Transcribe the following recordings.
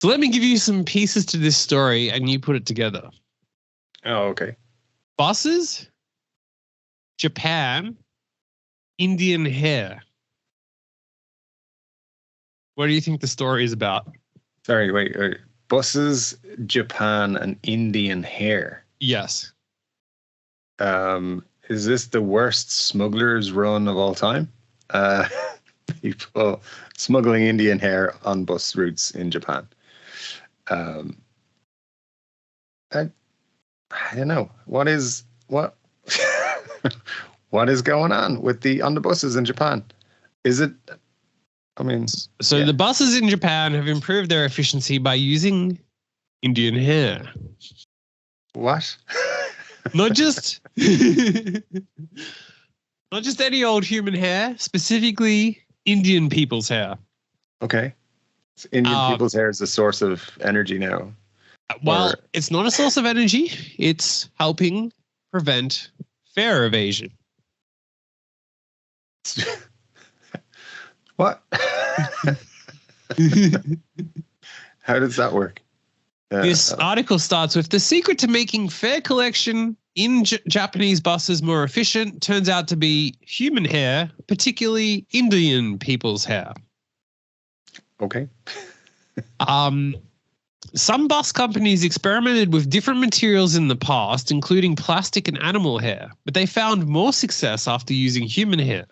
So let me give you some pieces to this story and you put it together. Oh, okay. Buses, Japan, Indian hair. What do you think the story is about? Sorry, wait. Buses, Japan, and Indian hair. Yes. Is this the worst smugglers run of all time? People smuggling Indian hair on bus routes in Japan. I don't know. What what is going on on the buses in Japan? Is it? I mean, so the buses in Japan have improved their efficiency by using Indian hair. What? Not just any old human hair, specifically Indian people's hair. Okay. So Indian people's hair is a source of energy now. Well, it's not a source of energy. It's helping prevent fare evasion. What? How does that work? This article starts with the secret to making fare collection in Japanese buses more efficient turns out to be human hair, particularly Indian people's hair. Okay. Some bus companies experimented with different materials in the past, including plastic and animal hair, but they found more success after using human hair.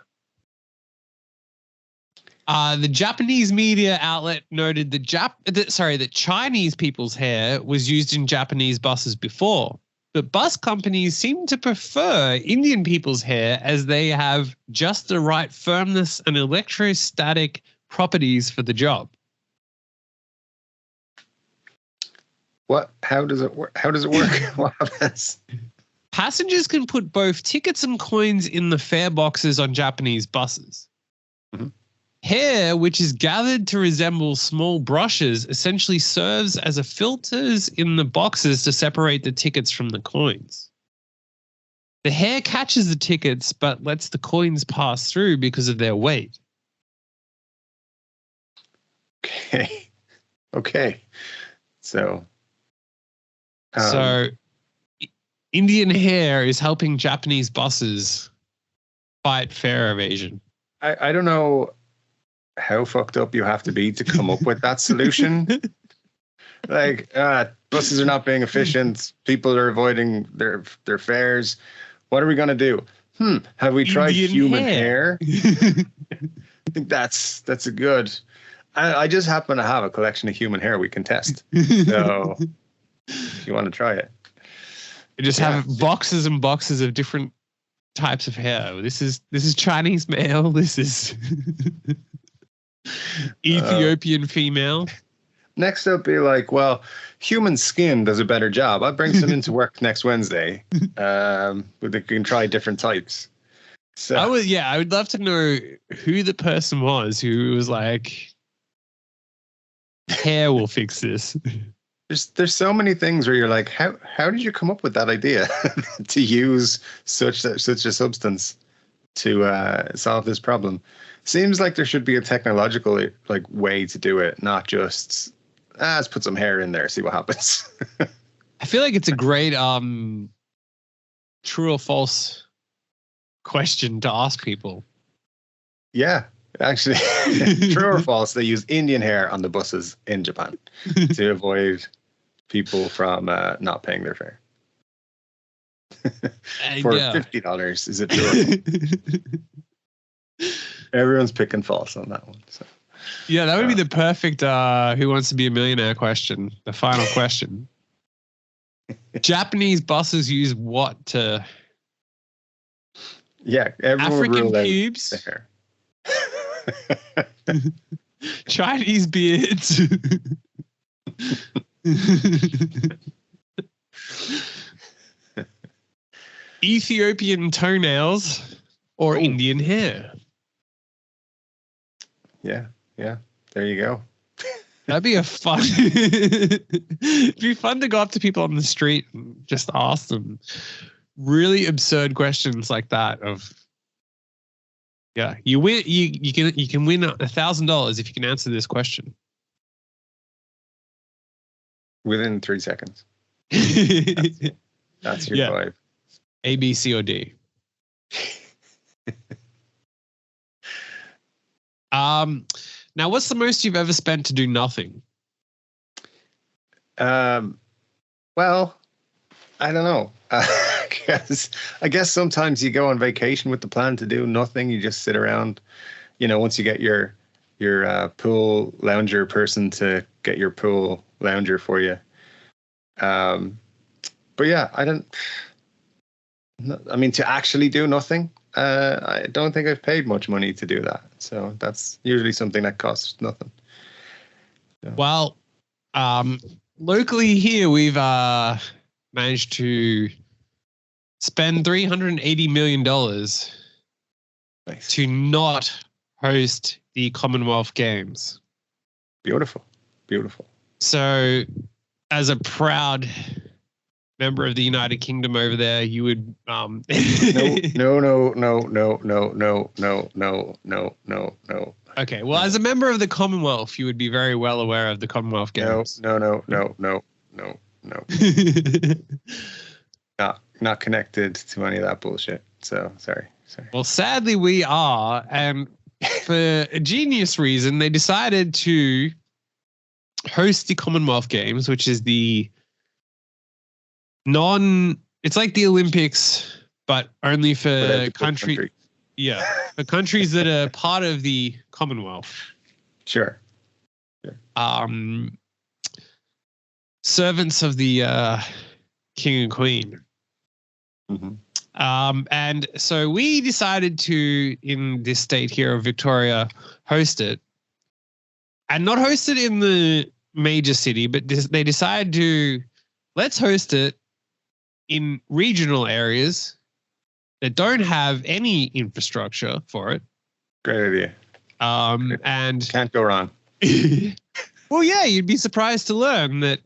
The Japanese media outlet noted that Chinese people's hair was used in Japanese buses before, but bus companies seem to prefer Indian people's hair as they have just the right firmness and electrostatic properties for the job. What? How does it work? What happens? Passengers can put both tickets and coins in the fare boxes on Japanese buses. Mm-hmm. Hair, which is gathered to resemble small brushes, essentially serves as a filters in the boxes to separate the tickets from the coins. The hair catches the tickets but lets the coins pass through because of their weight. Okay. So Indian hair is helping Japanese buses fight fare evasion. I don't know how fucked up you have to be to come up with that solution. Like, buses are not being efficient. People are avoiding their fares. What are we going to do? Have we tried Indian human hair? I think that's a good. I just happen to have a collection of human hair we can test. So if you want to try it. You just have boxes and boxes of different types of hair. This is Chinese male. This is Ethiopian female. Next up, be like, well, human skin does a better job. I'll bring some into work next Wednesday. But they can try different types. So I would love to know who the person was who was like, hair will fix this. There's so many things where you're like, how did you come up with that idea to use such a substance to solve this problem? Seems like there should be a technological way to do it, not just let's put some hair in there, see what happens. I feel like it's a great true or false question to ask people. Yeah, actually, true or false? They use Indian hair on the buses in Japan to avoid people from not paying their fare. For $50, is it true? Everyone's picking false on that one. So. Yeah, that would be the perfect Who Wants to Be a Millionaire question. The final question. Japanese buses use what to... Yeah, everyone African pubes. Chinese beards. Ethiopian toenails or Indian hair. Yeah. There you go. That'd be it'd be fun to go up to people on the street and just ask them really absurd questions like that you win you can win $1,000 if you can answer this question. within 3 seconds. That's your vibe. A, B, C, or D. Now, what's the most you've ever spent to do nothing? Well, I don't know. I guess sometimes you go on vacation with the plan to do nothing. You just sit around. Once you get your pool lounger person to get your pool lounger for you. But yeah, to actually do nothing, I don't think I've paid much money to do that. So that's usually something that costs nothing. So. Well, locally here, we've managed to spend $380 million to not host the Commonwealth Games. Beautiful. So, as a proud member of the United Kingdom over there, you would no. Okay, well, as a member of the Commonwealth, you would be very well aware of the Commonwealth Games. No. Not connected to any of that bullshit. So sorry. Well, sadly, we are, and for a genius reason, they decided to host the Commonwealth Games, which is it's like the Olympics, but only for country. Yeah, for countries that are part of the Commonwealth. Sure. Servants of the King and Queen. Mm-hmm. And so we decided to, in this state here of Victoria, host it. And not host it in the major city, but they decided to, let's host it in regional areas that don't have any infrastructure for it. Great idea. And can't go wrong. Well, yeah, you'd be surprised to learn that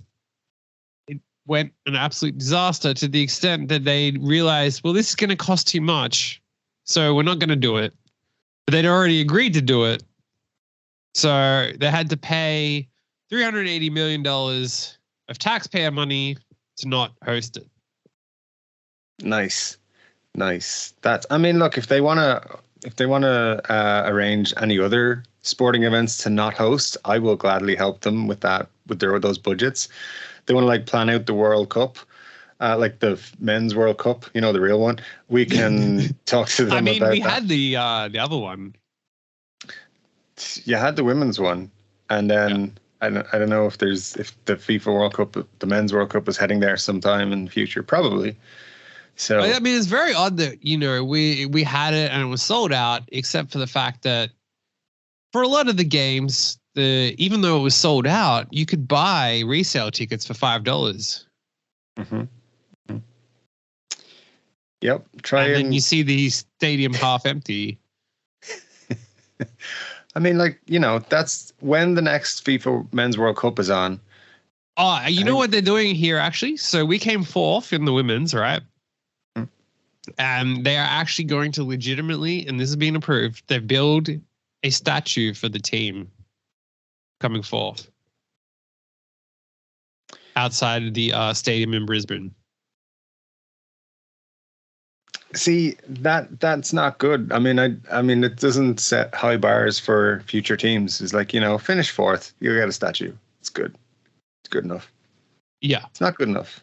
it went an absolute disaster to the extent that they realized, well, this is going to cost too much, so we're not going to do it. But they'd already agreed to do it. So they had to pay $380 million of taxpayer money to not host it. Nice. Look, if they want to arrange any other sporting events to not host, I will gladly help them with that, with those budgets. They want to plan out the World Cup, like the men's World Cup, the real one. We can talk to them about that. We had the other one. You had the women's one, and then I don't know if the FIFA World Cup, the men's World Cup, is heading there sometime in the future, probably. So it's very odd that we had it and it was sold out, except for the fact that for a lot of the games, even though it was sold out, you could buy resale tickets for $5. Mm-hmm. Yep. Then you see the stadium half empty. That's when the next FIFA Men's World Cup is on. Oh, you know what they're doing here, actually? So we came fourth in the women's, right? Mm. And they are actually going to legitimately, and this is being approved, they build a statue for the team coming fourth outside of the stadium in Brisbane. See, that's not good. It doesn't set high bars for future teams. It's like, finish fourth, you get a statue. It's good. It's good enough. Yeah. It's not good enough.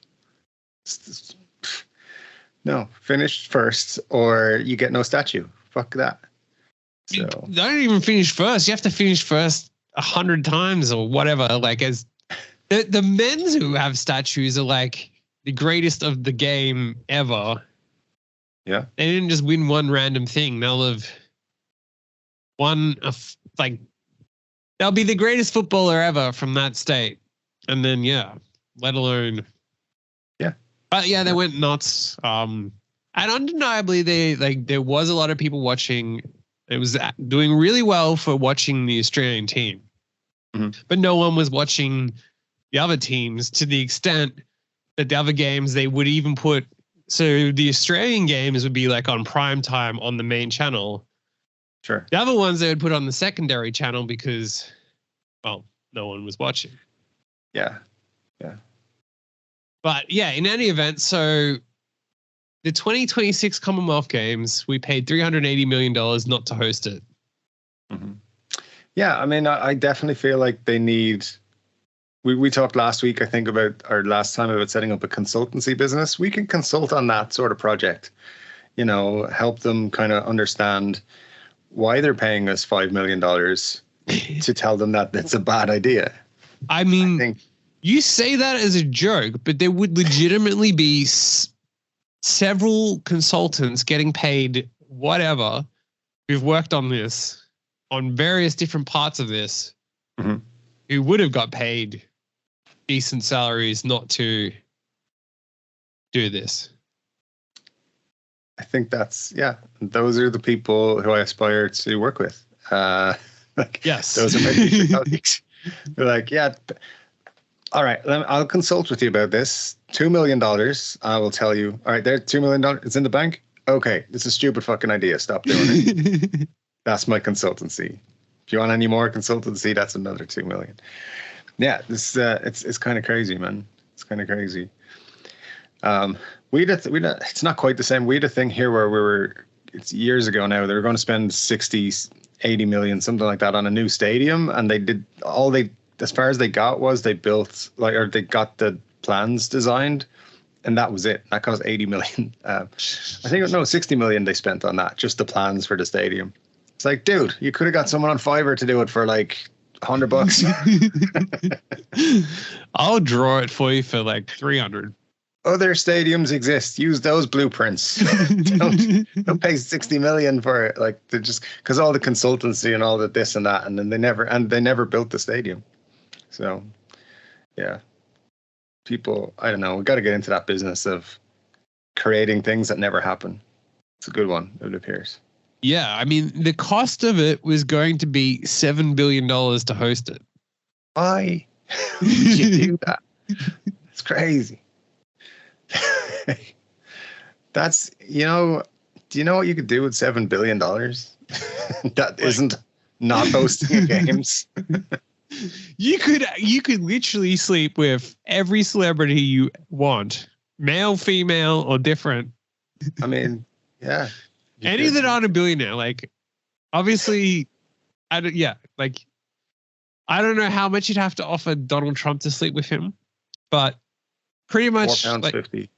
No, finish first or you get no statue. Fuck that. So don't even finish first. You have to finish first 100 times or whatever. As the men's who have statues are the greatest of the game ever. Yeah. They didn't just win one random thing. They'll have won they'll be the greatest footballer ever from that state. And then, let alone. Yeah. But they went nuts. And undeniably there was a lot of people watching. It was doing really well for watching the Australian team. Mm-hmm. But no one was watching the other teams to the extent that the other games they would even put. So the Australian games would be on prime time on the main channel. Sure. The other ones they would put on the secondary channel because, no one was watching. Yeah. But yeah, in any event, so the 2026 Commonwealth Games, we paid $380 million not to host it. Mm-hmm. Yeah, I mean, I definitely feel like they need. We talked last week, I think, last time about setting up a consultancy business. We can consult on that sort of project, help them kind of understand why they're paying us $5 million to tell them that it's a bad idea. I mean, you say that as a joke, but there would legitimately be several consultants getting paid whatever who've worked on this, on various different parts of this, who would have got paid decent salaries not to do this. I think those are the people who I aspire to work with. Yes. Those are my future colleagues. They're like, yeah, all right, I'll consult with you about this. $2 million, I will tell you. All right, there's $2 million. It's in the bank. Okay, it's a stupid fucking idea. Stop doing it. That's my consultancy. If you want any more consultancy, that's another $2 million. Yeah, this it's kind of crazy, man. It's kind of crazy. It's not quite the same. We had a thing here where it's years ago now. They were going to spend 60, 80 million, something like that, on a new stadium, and as far as they got was they built they got the plans designed, and that was it. That cost 80 million. I think 60 million they spent on that, just the plans for the stadium. It's like, dude, you could have got someone on Fiverr to do it for like $100. I'll draw it for you for like 300. Other stadiums exist. Use those blueprints. don't pay 60 million for it. Like, they're just because all the consultancy and all the this and that, and then they never built the stadium. So, yeah, people, I don't know. We got to get into that business of creating things that never happen. It's a good one, it appears. Yeah, I mean, the cost of it was going to be $7 billion to host it. Why would you do that? It's crazy. That's, do you know what you could do with $7 billion? That isn't not hosting games. You could literally sleep with every celebrity you want, male, female, or different. I mean, yeah. Any that aren't a billionaire, like, obviously, I don't know how much you'd have to offer Donald Trump to sleep with him, but pretty much £4.50.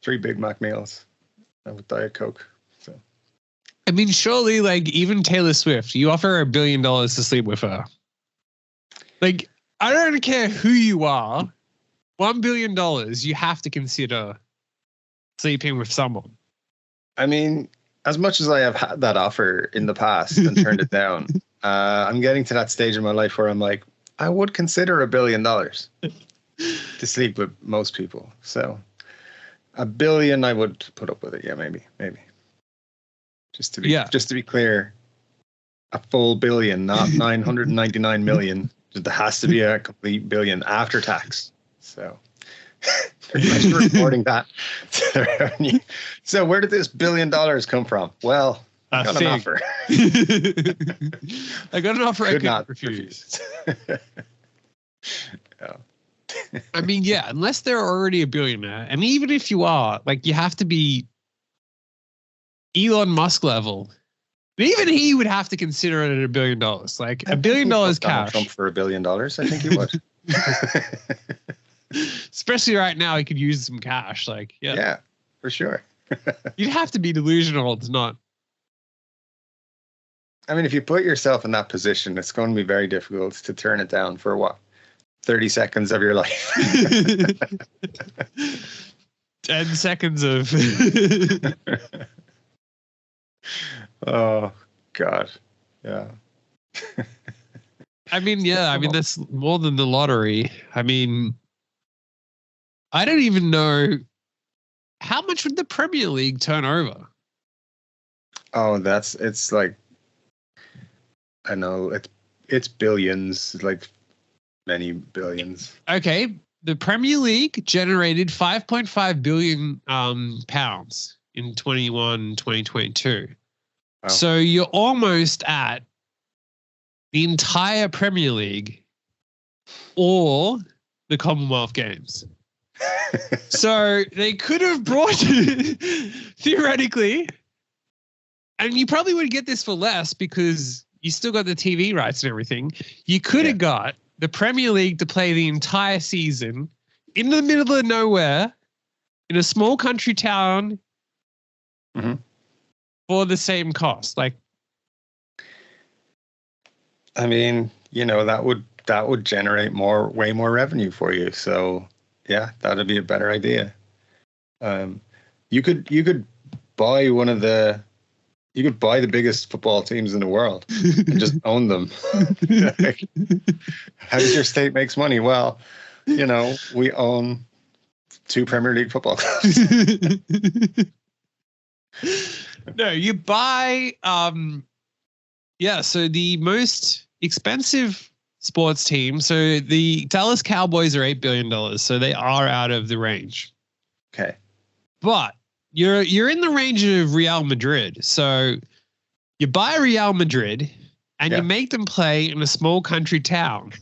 3 Big Mac meals with Diet Coke. So, I mean, surely, like, even Taylor Swift, you offer her $1 billion to sleep with her. Like, I don't care who you are. $1 billion, you have to consider sleeping with someone. I mean, as much as I have had that offer in the past and turned it down, I'm getting to that stage in my life where I'm like, I would consider $1 billion to sleep with most people. So $1 billion, I would put up with it. Yeah, maybe. Just to be clear, a full billion, not 999 million. There has to be a complete billion after tax. So they're reporting that to their revenue. So where did this $1 billion come from? Well, I got an offer. I got an offer I could not refuse. Yeah. I mean, yeah, unless they're already a billionaire, and even if you are, like, you have to be Elon Musk level. But even he would have to consider it at $1 billion. Like, $1 billion cash. Trump for $1 billion, I think he would. Especially right now, he could use some cash. Like, yeah, for sure. You'd have to be delusional to not. I mean, if you put yourself in that position, it's going to be very difficult to turn it down for 30 seconds of your life. 10 seconds of. Oh, God. Yeah. I mean, that's more than the lottery. I mean, I don't even know how much would the Premier League turn over? Oh, it's like, I know it's billions, like many billions. Okay. The Premier League generated 5.5 billion pounds in 2022. Wow. So you're almost at the entire Premier League or the Commonwealth Games. So they could have brought theoretically, and you probably would get this for less because you still got the TV rights and everything. You could have got the Premier League to play the entire season in the middle of nowhere in a small country town for the same cost. Like, I mean, you know, that would generate way more revenue for you. So yeah, that'd be a better idea. You could buy you could buy the biggest football teams in the world and just own them. How does your state makes money? Well, you know, we own 2 Premier League football clubs. No, you buy, so the most expensive sports team. So the Dallas Cowboys are $8 billion. So they are out of the range. Okay. But you're in the range of Real Madrid. So you buy Real Madrid and you make them play in a small country town.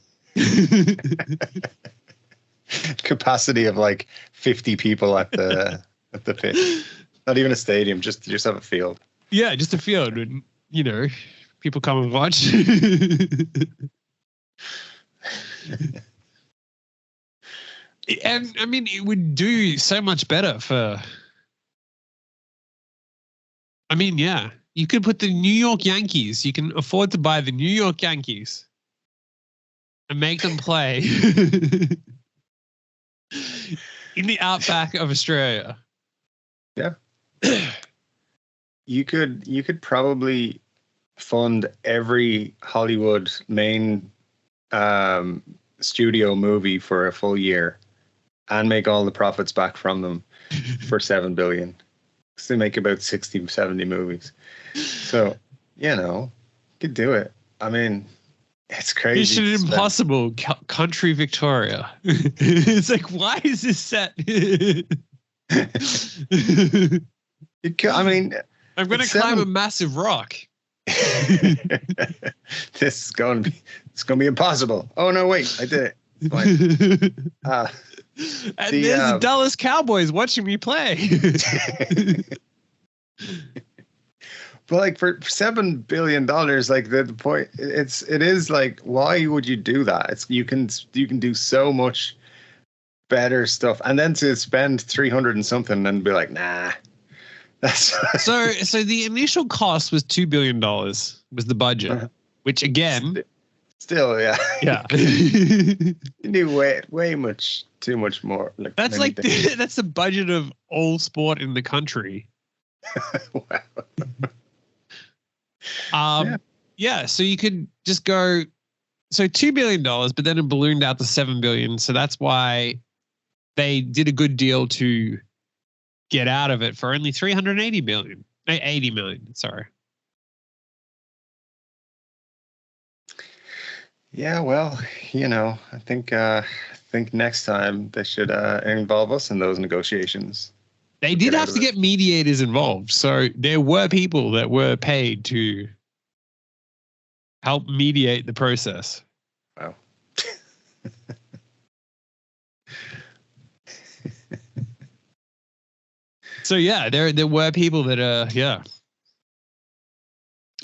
Capacity of like 50 people at the pitch. Not even a stadium, just have a field. Yeah, just a field. And, you know, people come and watch. And I mean, it would do so much better for. I mean, yeah, you could put the New York Yankees. You can afford to buy the New York Yankees and make them play in the outback of Australia. Yeah. You could probably fund every Hollywood main studio movie for a full year and make all the profits back from them for $7 billion. They make about 60, 70 movies. So, you know, you could do it. I mean, it's crazy. Mission Impossible, Country Victoria. It's like, why is this set? I mean, I'm going to climb a massive rock. This is going to be impossible. Oh no, wait, I did it. Fine. And there's the Dallas Cowboys watching me play. But like for $7 billion, like the point, it is like, why would you do that? You can do so much better stuff, and then to spend 300 and something and be like, nah. That's so the initial cost was $2 billion was the budget, which again, still, yeah. You knew way much too much more. Like that's like that's the budget of all sport in the country. Wow. Yeah. So you could just go, so $2 billion, but then it ballooned out to $7 billion. So that's why they did a good deal to get out of it for only $80 million. Sorry. Yeah, well, you know, I think next time they should involve us in those negotiations. They did have to get mediators involved. So there were people that were paid to help mediate the process. Wow. So yeah, there were people that yeah.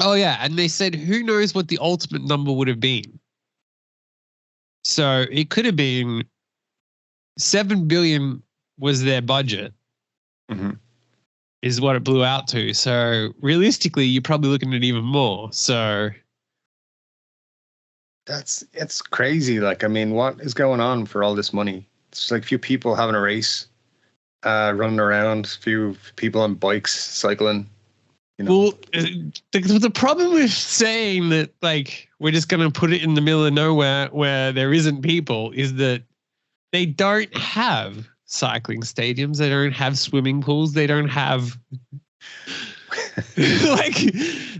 Oh yeah, and they said who knows what the ultimate number would have been. So it could have been $7 billion was their budget. Is what it blew out to. So realistically, you're probably looking at even more. So it's crazy. Like, I mean, what is going on for all this money? It's like a few people having a race, running around, a few people on bikes cycling. You know. Well, the problem with saying that, like, we're just going to put it in the middle of nowhere where there isn't people is that they don't have cycling stadiums. They don't have swimming pools. They don't have like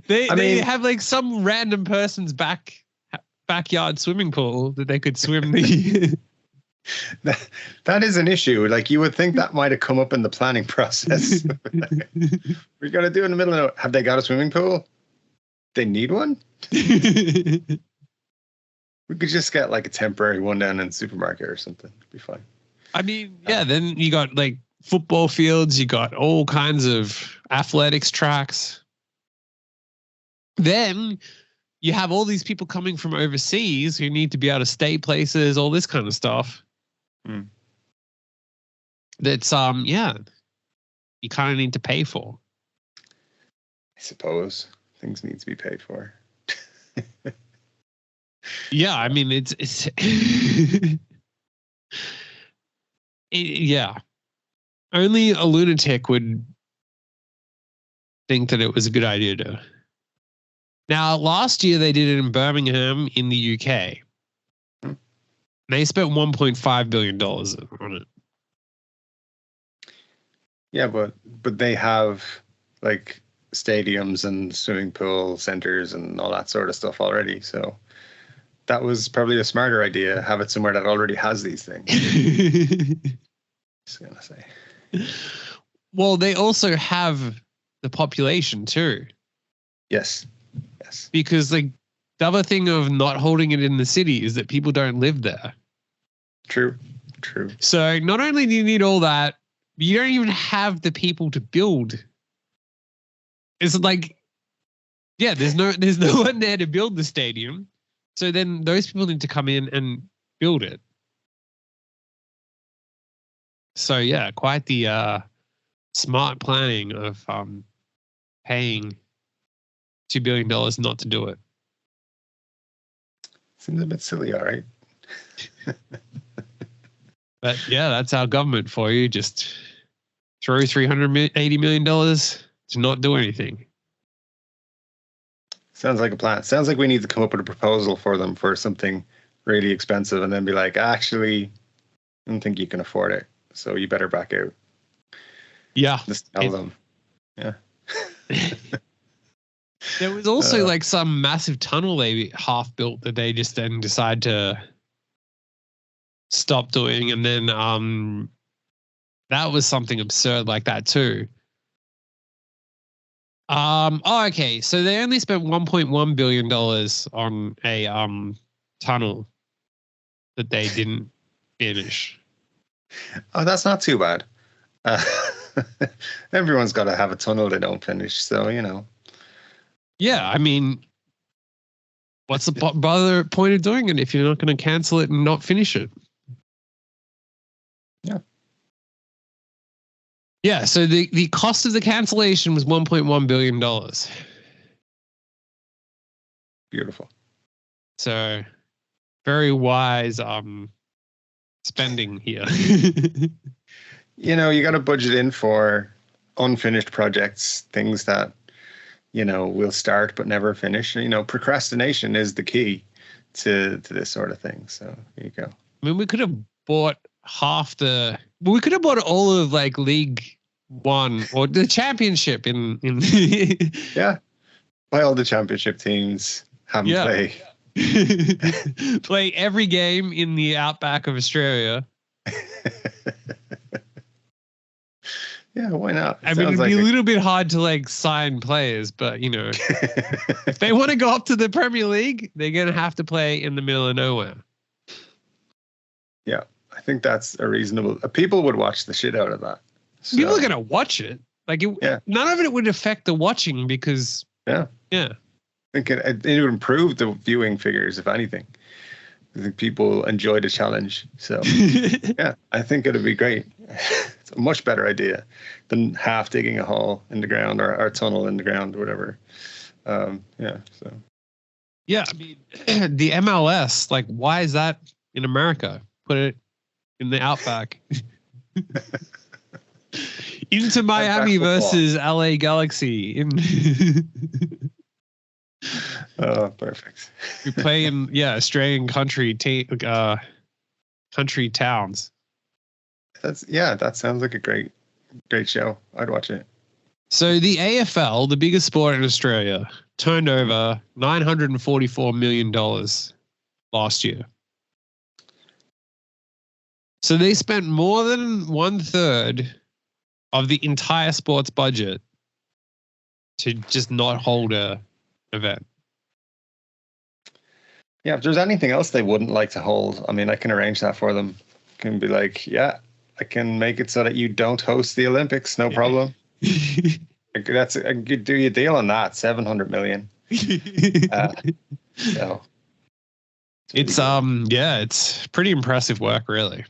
they have like some random person's backyard swimming pool that they could swim the. That is an issue. Like, you would think that might have come up in the planning process. We're going to do in the middle of, have they got a swimming pool? They need one? We could just get like a temporary one down in the supermarket or something. It'd be fine. I mean, yeah, then you got like football fields, you got all kinds of athletics tracks. Then you have all these people coming from overseas who need to be able to stay places, all this kind of stuff. That's you kind of need to pay for. I suppose things need to be paid for. Yeah, I mean it's yeah. Only a lunatic would think that it was a good idea to. Now, last year they did it in Birmingham in the UK. They spent $1.5 billion on it. Yeah, but they have like stadiums and swimming pool centers and all that sort of stuff already. So that was probably a smarter idea. Have it somewhere that already has these things. Just gonna say. Well, they also have the population too. Yes. Because like the other thing of not holding it in the city is that people don't live there. True. So not only do you need all that, but you don't even have the people to build. It's like, yeah, there's no one there to build the stadium. So then those people need to come in and build it. So yeah, quite the smart planning of paying $2 billion not to do it. Seems a bit silly, all right. But yeah, that's our government for you. Just throw $380 million to not do anything. Sounds like a plan. Sounds like we need to come up with a proposal for them for something really expensive and then be like, actually, I don't think you can afford it. So you better back out. Yeah. Just tell them. Yeah. There was also like some massive tunnel they half built that they just then decide to stop doing. And then that was something absurd like that too. Okay. So they only spent $1.1 billion on a tunnel that they didn't finish. Oh, that's not too bad. Everyone's got to have a tunnel they don't finish. So, you know. Yeah, I mean, what's the point of doing it if you're not going to cancel it and not finish it? Yeah. Yeah, so the cost of the cancellation was $1.1 billion. Beautiful. So very wise spending here. You know, you got to budget in for unfinished projects, things that, you know, we'll start but never finish. You know, procrastination is the key to this sort of thing. So there you go. I mean, we could have bought we could have bought all of like League One or the championship in Yeah. Buy all the championship teams, have them play. Play every game in the outback of Australia. Yeah, why not? I mean, it'd be a little bit hard to like sign players, but you know, if they want to go up to the Premier League, they're going to have to play in the middle of nowhere. Yeah, I think that's a reasonable. People would watch the shit out of that. So, people are going to watch it. Like, none of it would affect the watching because. Yeah. I think it would improve the viewing figures, if anything. I think people enjoy the challenge. So, yeah, I think it'd be great. It's a much better idea than half digging a hole in the ground or a tunnel in the ground or whatever. So. Yeah, I mean, the MLS, like, why is that in America? Put it in the outback. Into Miami versus LA Galaxy. Oh, perfect. We play in Australian country towns. That sounds like a great show. I'd watch it. So the AFL, the biggest sport in Australia, turned over $944 million last year. So they spent more than 1/3 of the entire sports budget to just not hold a event. Yeah, if there's anything else they wouldn't like to hold, I mean, I can arrange that for them. Can be like, yeah, I can make it so that you don't host the Olympics, no problem. I could do you a deal on that, 700 million. So it's it's pretty impressive work, really.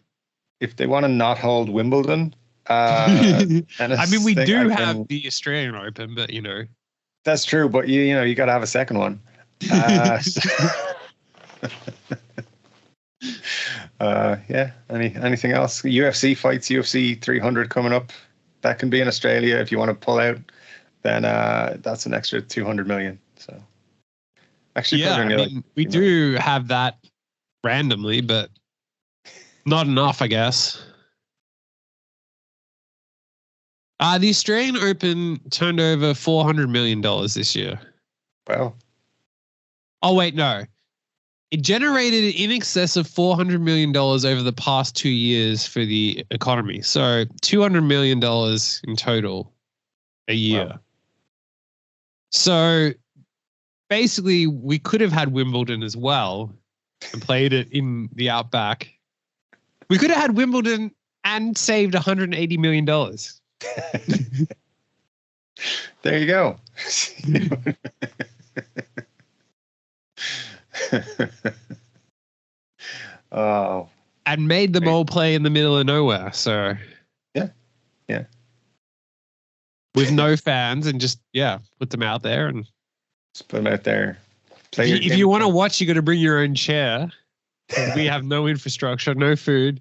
If they want to not hold Wimbledon, I mean, we do have the Australian Open, but that's true. But you got to have a second one. Yeah. Anything else? UFC fights, UFC 300 coming up. That can be in Australia. If you want to pull out, then that's an extra 200 million. So actually, yeah, we do have that randomly, but not enough, I guess. The Australian Open turned over $400 million this year. Wow. Oh, wait, no. It generated in excess of $400 million over the past 2 years for the economy. So $200 million in total a year. Wow. So basically, we could have had Wimbledon as well and played it in the Outback. We could have had Wimbledon and saved $180 million. There you go. Oh. And made them all play in the middle of nowhere. So yeah. With no fans and just put them out there and just put them out there. If you want to watch, you got to bring your own chair. We have no infrastructure, no food.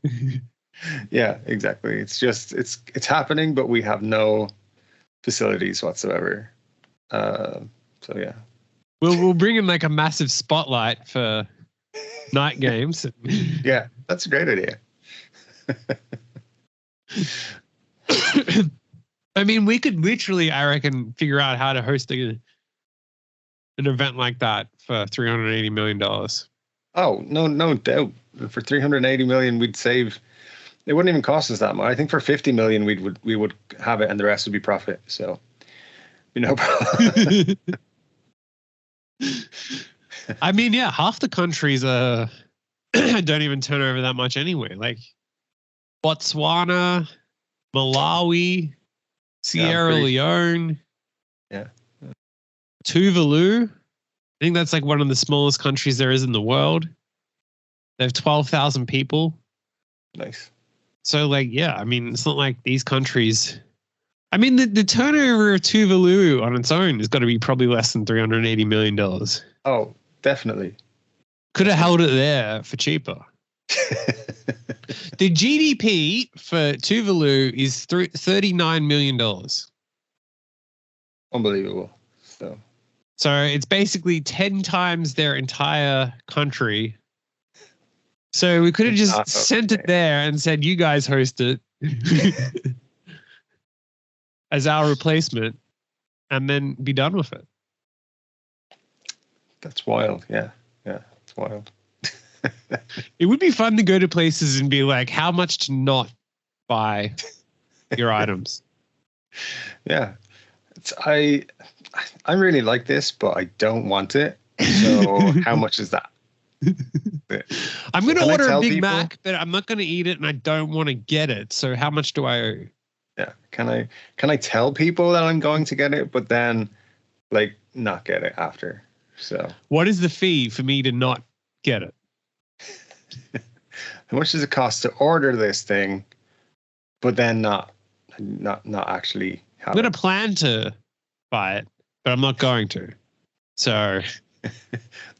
Yeah, exactly. It's just it's happening, but we have no facilities whatsoever. So yeah. We'll bring in like a massive spotlight for night games. Yeah, that's a great idea. I mean, we could literally, I reckon, figure out how to host an event like that for $380 million. Oh, no doubt. For $380 million, we'd save. It wouldn't even cost us that much. I think for $50 million, we would have it, and the rest would be profit. So, no problem. I mean, yeah, half the countries don't even turn over that much anyway. Like Botswana, Malawi, Sierra Leone, Tuvalu. I think that's like one of the smallest countries there is in the world. They have 12,000 people. Nice. So I mean, it's not like these countries. I mean, the turnover of Tuvalu on its own has got to be probably less than $380 million. Oh, definitely. Could have held it there for cheaper. The GDP for Tuvalu is $39 million. Unbelievable. So it's basically 10 times their entire country. So we could have just sent it there and said, you guys host it as our replacement and then be done with it. That's wild. Yeah, it's wild. It would be fun to go to places and be like, how much to not buy your items? Yeah. I really like this, but I don't want it. So how much is that? I'm going to order a Big Mac, but I'm not going to eat it and I don't want to get it. So how much do I owe? Yeah. Can I tell people that I'm going to get it, but then not get it after? So what is the fee for me to not get it? How much does it cost to order this thing, but then not actually have I'm going to plan to buy it, but I'm not going to. So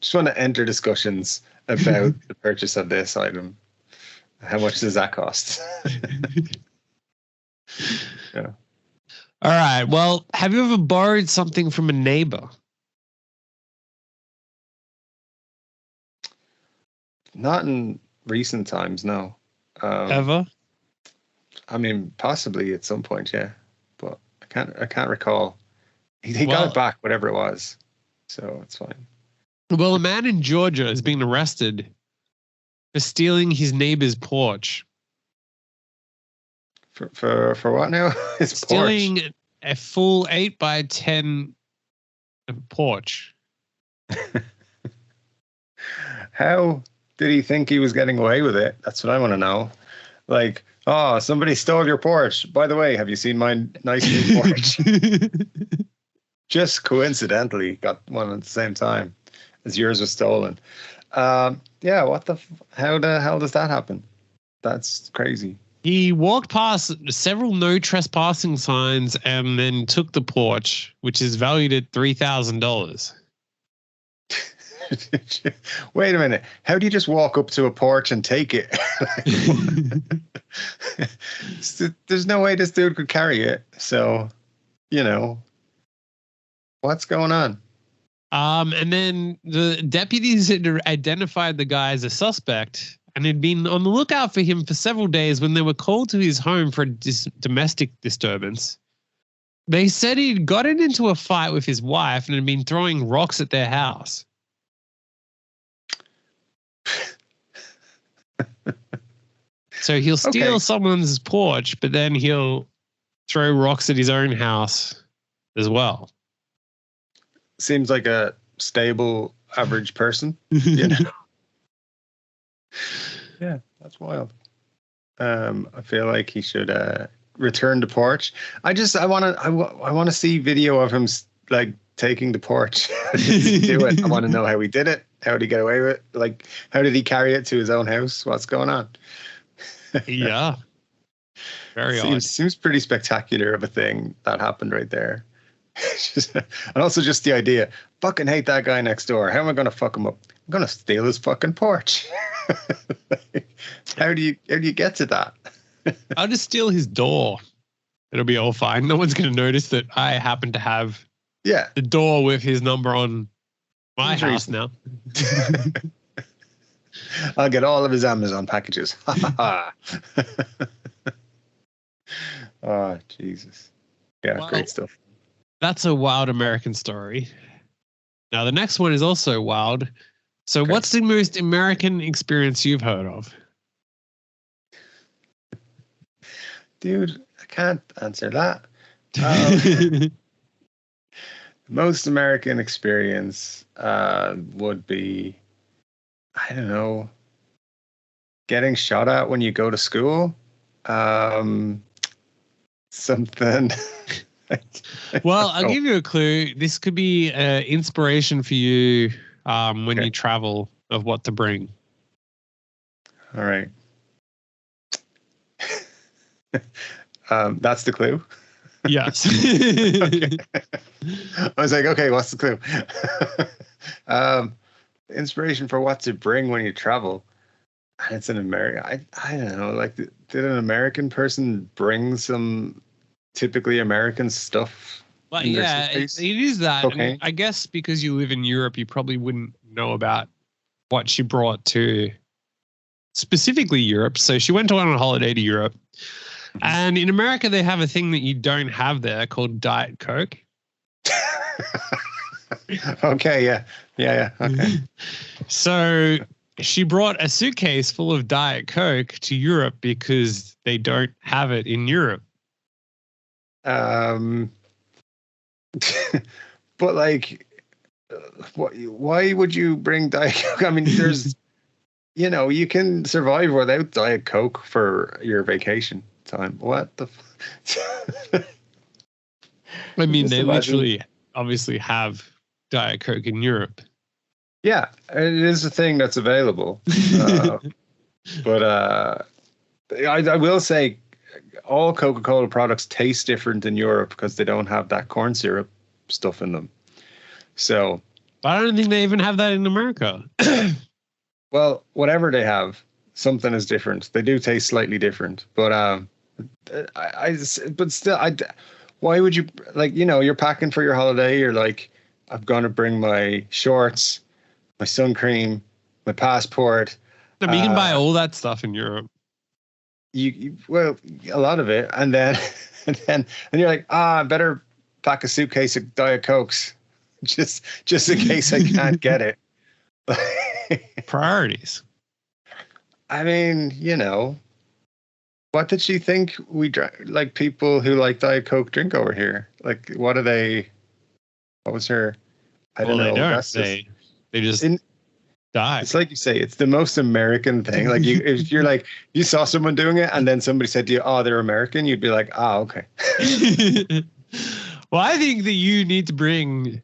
just want to enter discussions about the purchase of this item. How much does that cost? Yeah. All right. Well, have you ever borrowed something from a neighbor? Not in recent times, no. Ever? I mean, possibly at some point, yeah, but I can't recall. He got it back, whatever it was, so it's fine. Well, a man in Georgia is being arrested for stealing his neighbor's porch. For what now? His stealing porch. A full 8x10 porch. How did he think he was getting away with it? That's what I want to know. Like, oh, somebody stole your Porsche. By the way, have you seen my nice new Porsche? Just coincidentally got one at the same time as yours was stolen. Yeah, how the hell does that happen? That's crazy. He walked past several no trespassing signs and then took the Porsche, which is valued at $3,000. Wait a minute. How do you just walk up to a porch and take it? There's no way this dude could carry it. So, what's going on? And then the deputies had identified the guy as a suspect and had been on the lookout for him for several days when they were called to his home for a domestic disturbance. They said he'd gotten into a fight with his wife and had been throwing rocks at their house. So he'll steal someone's porch, but then he'll throw rocks at his own house as well. Seems like a stable, average person. Yeah, that's wild. I feel like he should return the porch. I want to see video of him like taking the porch. Do it. I want to know how he did it. How did he get away with it? Like, how did he carry it to his own house? What's going on? Yeah. Very odd. Seems pretty spectacular of a thing that happened right there. And also just the idea, fucking hate that guy next door. How am I going to fuck him up? I'm going to steal his fucking porch. How do you get to that? I'll just steal his door. It'll be all fine. No one's going to notice that I happen to have the door with his number on my house now. I'll get all of his Amazon packages. Oh, Jesus. Yeah, well, great stuff. That's a wild American story. Now, the next one is also wild. So what's the most American experience you've heard of? Dude, I can't answer that. Most American experience would be, I don't know, getting shot at when you go to school. Something. Well, I'll give you a clue. This could be inspiration for you when you travel of what to bring. All right. That's the clue? Yes. Okay. I was like, okay, what's the clue? Inspiration for what to bring when you travel. And it's an American. I don't know. Like, did an American person bring some typically American stuff? Well, yeah, it is that. And I guess because you live in Europe, you probably wouldn't know about what she brought to specifically Europe. So she went on a holiday to Europe. And in America, they have a thing that you don't have there called Diet Coke. Okay, yeah. Okay. So she brought a suitcase full of Diet Coke to Europe because they don't have it in Europe. But like, why would you bring Diet Coke? I mean, there's, you can survive without Diet Coke for your vacation time. What the? I mean, they literally obviously have Diet Coke in Europe. Yeah, it is a thing that's available. But I will say all Coca-Cola products taste different in Europe because they don't have that corn syrup stuff in them. So, but I don't think they even have that in America. Well, whatever they have, something is different. They do taste slightly different, but why would you, like, you're packing for your holiday. You're like, I'm going to bring my shorts, my sun cream, my passport. I mean, you can buy all that stuff in Europe. Well, a lot of it. And then you're like, I better pack a suitcase of Diet Cokes just in case I can't get it. Priorities. I mean, what did she think we like people who like Diet Coke drink over here? Like, what was her? I don't know. They don't. They just die. It's like you say, it's the most American thing. Like if you're like, you saw someone doing it and then somebody said to you, oh, they're American, you'd be like, oh, okay. Well, I think that you need to bring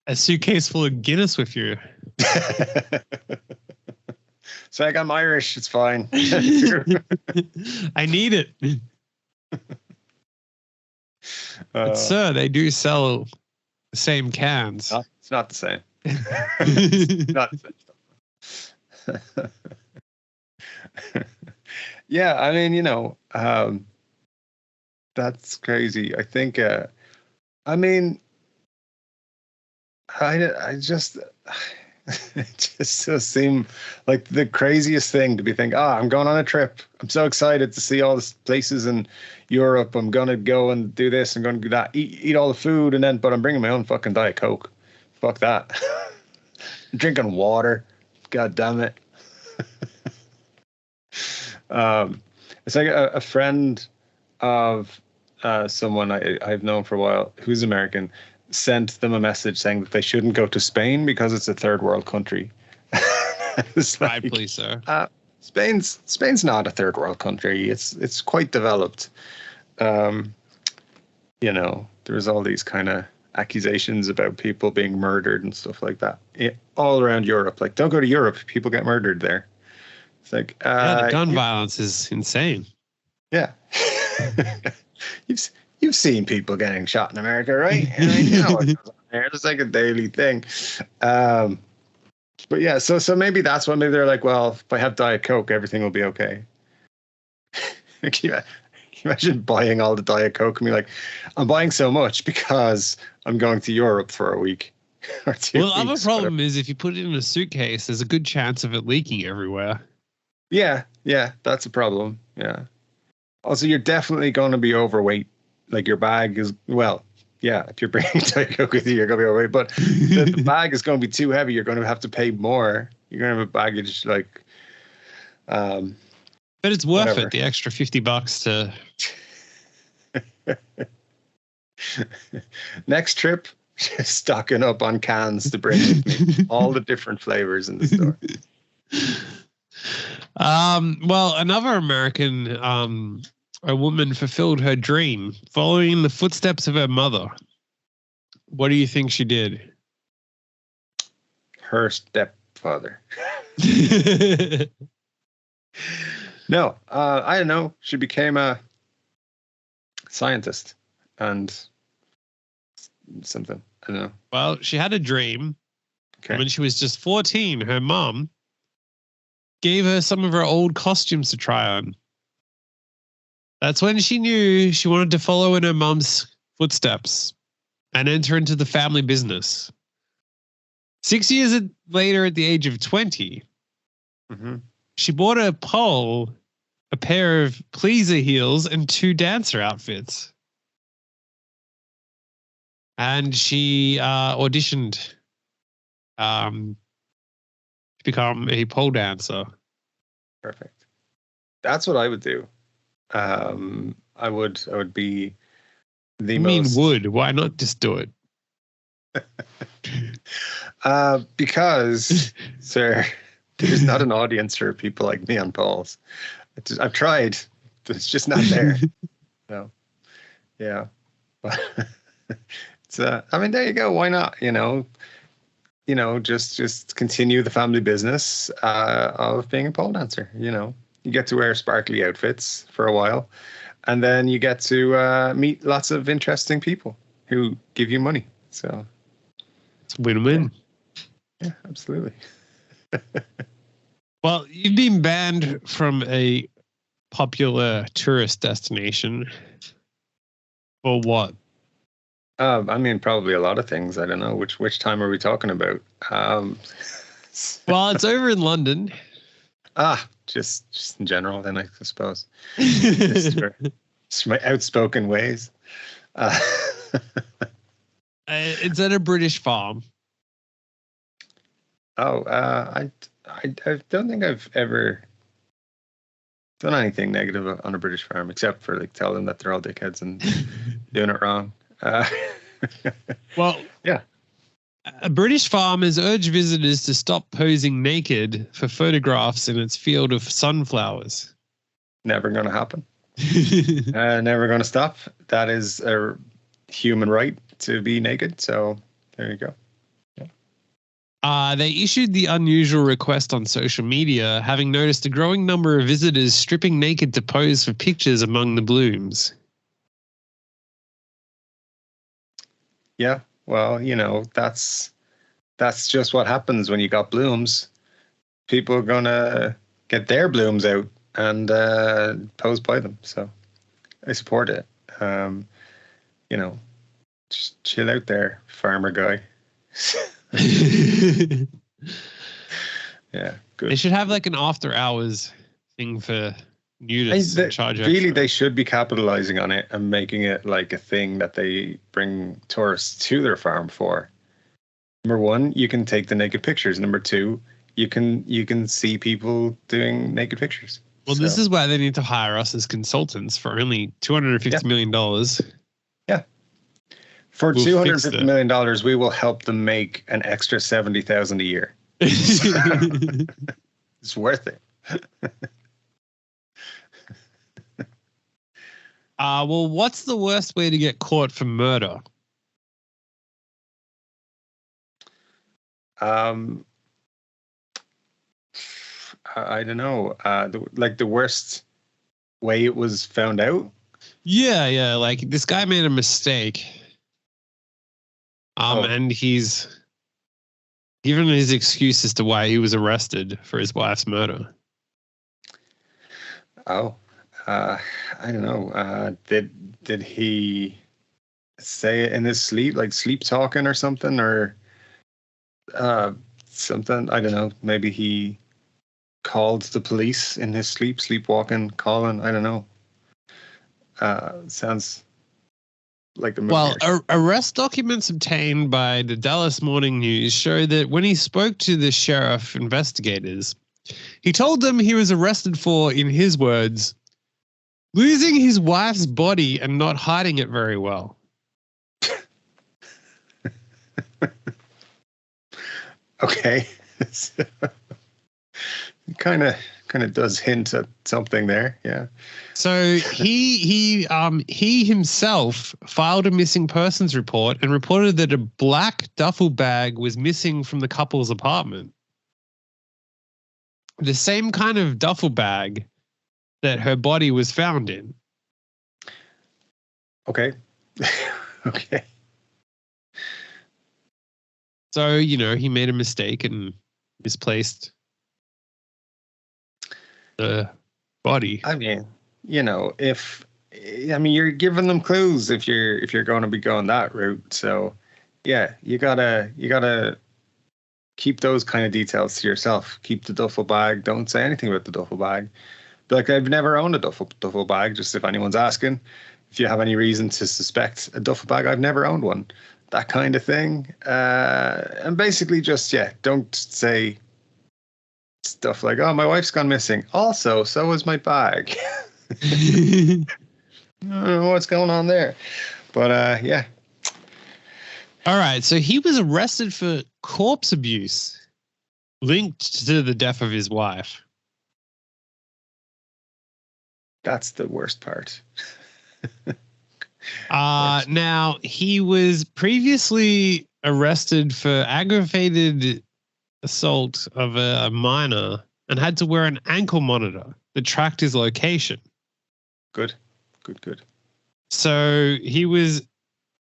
a suitcase full of Guinness with you. It's like, I'm Irish. It's fine. I need it. But sir, they do sell the same cans. It's not the same. It's not the same. Yeah, I mean, that's crazy. I think, I mean, I just, it just does seem like the craziest thing to be thinking, I'm going on a trip. I'm so excited to see all the places in Europe. I'm going to go and do this. I'm going to do that, eat all the food. But I'm bringing my own fucking Diet Coke. Fuck that. I'm drinking water. God damn it. It's like a friend of someone I've known for a while who's American sent them a message saying that they shouldn't go to Spain because it's a third world country. It's like, please, sir. Spain's not a third world country. It's quite developed. There's all these kind of accusations about people being murdered and stuff like that all around Europe. Like, don't go to Europe. People get murdered there. It's like, the gun violence is insane. Yeah. You've seen people getting shot in America, right? And I know what goes on there. It's like a daily thing. But yeah, so maybe that's what, maybe they're like, well, if I have Diet Coke, everything will be okay. Can you imagine buying all the Diet Coke and be like, I'm buying so much because I'm going to Europe for a week or 2 weeks. Well, the other problem is if you put it in a suitcase, there's a good chance of it leaking everywhere. Yeah, that's a problem. Yeah. Also, you're definitely going to be overweight. Like your bag is, well, yeah, if you're bringing Diet Coke with you, you're going to be overweight. But the bag is going to be too heavy. You're going to have to pay more. You're going to have a baggage like. But it's worth it. The extra $50 to. Next trip, stocking up on cans to bring with me. All the different flavors in the store. Well, another American, a woman fulfilled her dream following in the footsteps of her mother. What do you think she did? Her stepfather. No, I don't know. She became a scientist and something. I don't know. Well, she had a dream. Okay. When she was just 14, her mom gave her some of her old costumes to try on. That's when she knew she wanted to follow in her mom's footsteps and enter into the family business. 6 years later, at the age of 20, she bought a pole, a pair of pleaser heels, and 2 dancer outfits. And she auditioned to become a pole dancer. Perfect. That's what I would do. I would be the You mean would? Why not just do it? Because, sir, there's not an audience for people like me on poles. I've tried. It's just not there. No. Yeah. But it's I mean, there you go. Why not? Just continue the family business of being a pole dancer. You get to wear sparkly outfits for a while, and then you get to meet lots of interesting people who give you money. So it's a win-win. Yeah, absolutely. Well, you've been banned from a popular tourist destination. For what? I mean, probably a lot of things. I don't know. Which time are we talking about? Well, it's over in London. Just in general, then I suppose. Just my outspoken ways. It's at a British farm. I don't think I've ever done anything negative on a British farm, except for like tell them that they're all dickheads and doing it wrong. Well, yeah. British farmers urge visitors to stop posing naked for photographs in its field of sunflowers. Never going to happen. Never going to stop. That is a human right to be naked. So there you go. They issued the unusual request on social media, having noticed a growing number of visitors stripping naked to pose for pictures among the blooms. Yeah, well, that's just what happens when you got blooms. People are gonna get their blooms out and pose by them. So I support it. Just chill out there, farmer guy. Yeah, good. They should have like an after hours thing for nudists and charge really extra. They should be capitalizing on it and making it like a thing that they bring tourists to their farm for. Number one, you can take the naked pictures. Number two, you can see people doing naked pictures. Well, this is why they need to hire us as consultants for only $250 million. Yeah. For $250 million, we will help them make an extra $70,000 a year. It's worth it. Well, what's the worst way to get caught for murder? I don't know. The worst way it was found out. Yeah. Like this guy made a mistake. And he's given his excuse as to why he was arrested for his wife's murder. Oh, I don't know. Did he say it in his sleep, like sleep talking or something, or something? I don't know. Maybe he called the police in his sleep, sleepwalking, calling. I don't know. Sounds like the movie. Well, arrest documents obtained by the Dallas Morning News show that when he spoke to the sheriff investigators, he told them he was arrested for, in his words, losing his wife's body and not hiding it very well. Okay. Kind of does hint at something there. Yeah. So he himself filed a missing persons report and reported that a black duffel bag was missing from the couple's apartment. The same kind of duffel bag that her body was found in. Okay. Okay. So, he made a mistake and misplaced the body. I mean, you're giving them clues if you're going to be going that route. So, yeah, you gotta keep those kind of details to yourself. Keep the duffel bag. Don't say anything about the duffel bag. Like, I've never owned a duffel bag. Just if anyone's asking, if you have any reason to suspect a duffel bag, I've never owned one. That kind of thing. And basically just, don't say stuff like, oh, my wife's gone missing. Also, so was my bag. I don't know what's going on there. But, yeah. All right. So he was arrested for corpse abuse linked to the death of his wife. That's the worst part. Now, he was previously arrested for aggravated assault of a minor and had to wear an ankle monitor that tracked his location. Good. So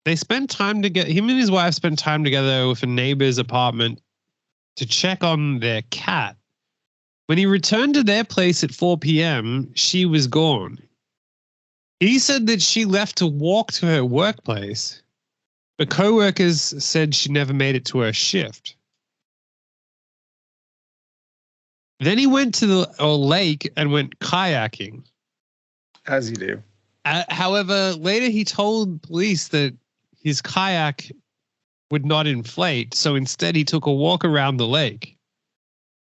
they spent time together. Him and his wife spent time together with a neighbor's apartment to check on their cat. When he returned to their place at 4 p.m., she was gone. He said that she left to walk to her workplace, but co-workers said she never made it to her shift. Then he went to the lake and went kayaking. As you do. However, later he told police that his kayak would not inflate, so instead he took a walk around the lake.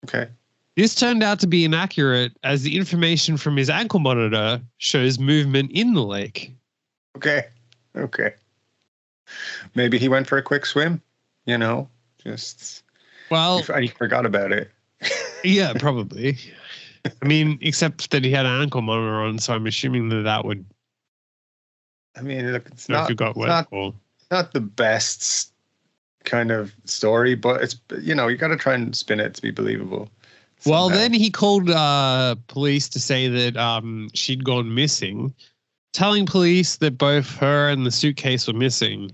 Okay. This turned out to be inaccurate as the information from his ankle monitor shows movement in the lake. Okay. Maybe he went for a quick swim, Just Well, I forgot about it. yeah, probably. I mean, except that he had an ankle monitor on, so I'm assuming that would. I mean, look, it's If not you got wet or not the best kind of story, but it's, you got to try and spin it to be believable. Well, somehow. then he called police to say that she'd gone missing, telling police that both her and the suitcase were missing.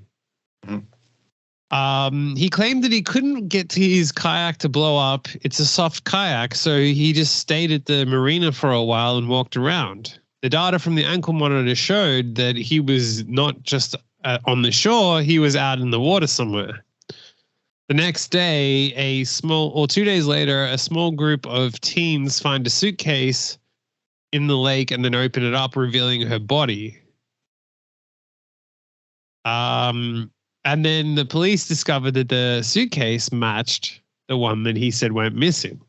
He claimed that he couldn't get to his kayak to blow up. It's a soft kayak, so he just stayed at the marina for a while and walked around. The data from the ankle monitor showed that he was not just on the shore, he was out in the water somewhere. The next day, 2 days later, a small group of teens find a suitcase in the lake and then open it up, revealing her body. And then the police discovered that the suitcase matched the one that he said went missing.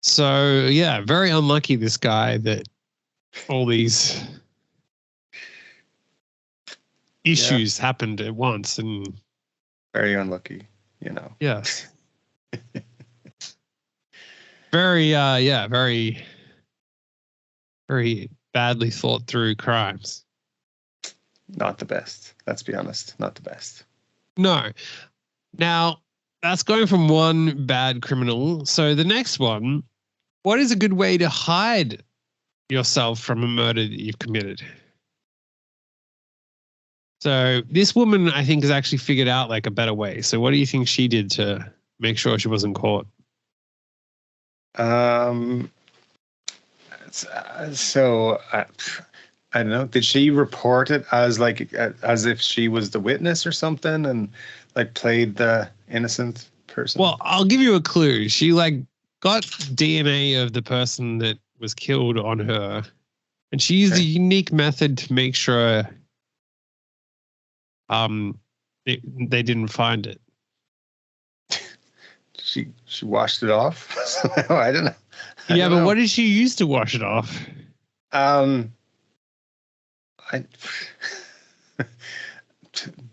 So, yeah, very unlucky, this guy, that all these issues happened at once. And very unlucky, Yes. Very, very, very badly thought through crimes. Not the best. Let's be honest. Not the best. No. Now, that's going from one bad criminal. So the next one, what is a good way to hide yourself from a murder that you've committed? So this woman, I think, has actually figured out like a better way. So what do you think she did to make sure she wasn't caught? I don't know. Did she report it as if she was the witness or something, and like played the innocent person? Well, I'll give you a clue. She got DNA of the person that was killed on her, and she used a unique method to make sure they didn't find it. She washed it off. I don't know. But what did she use to wash it off?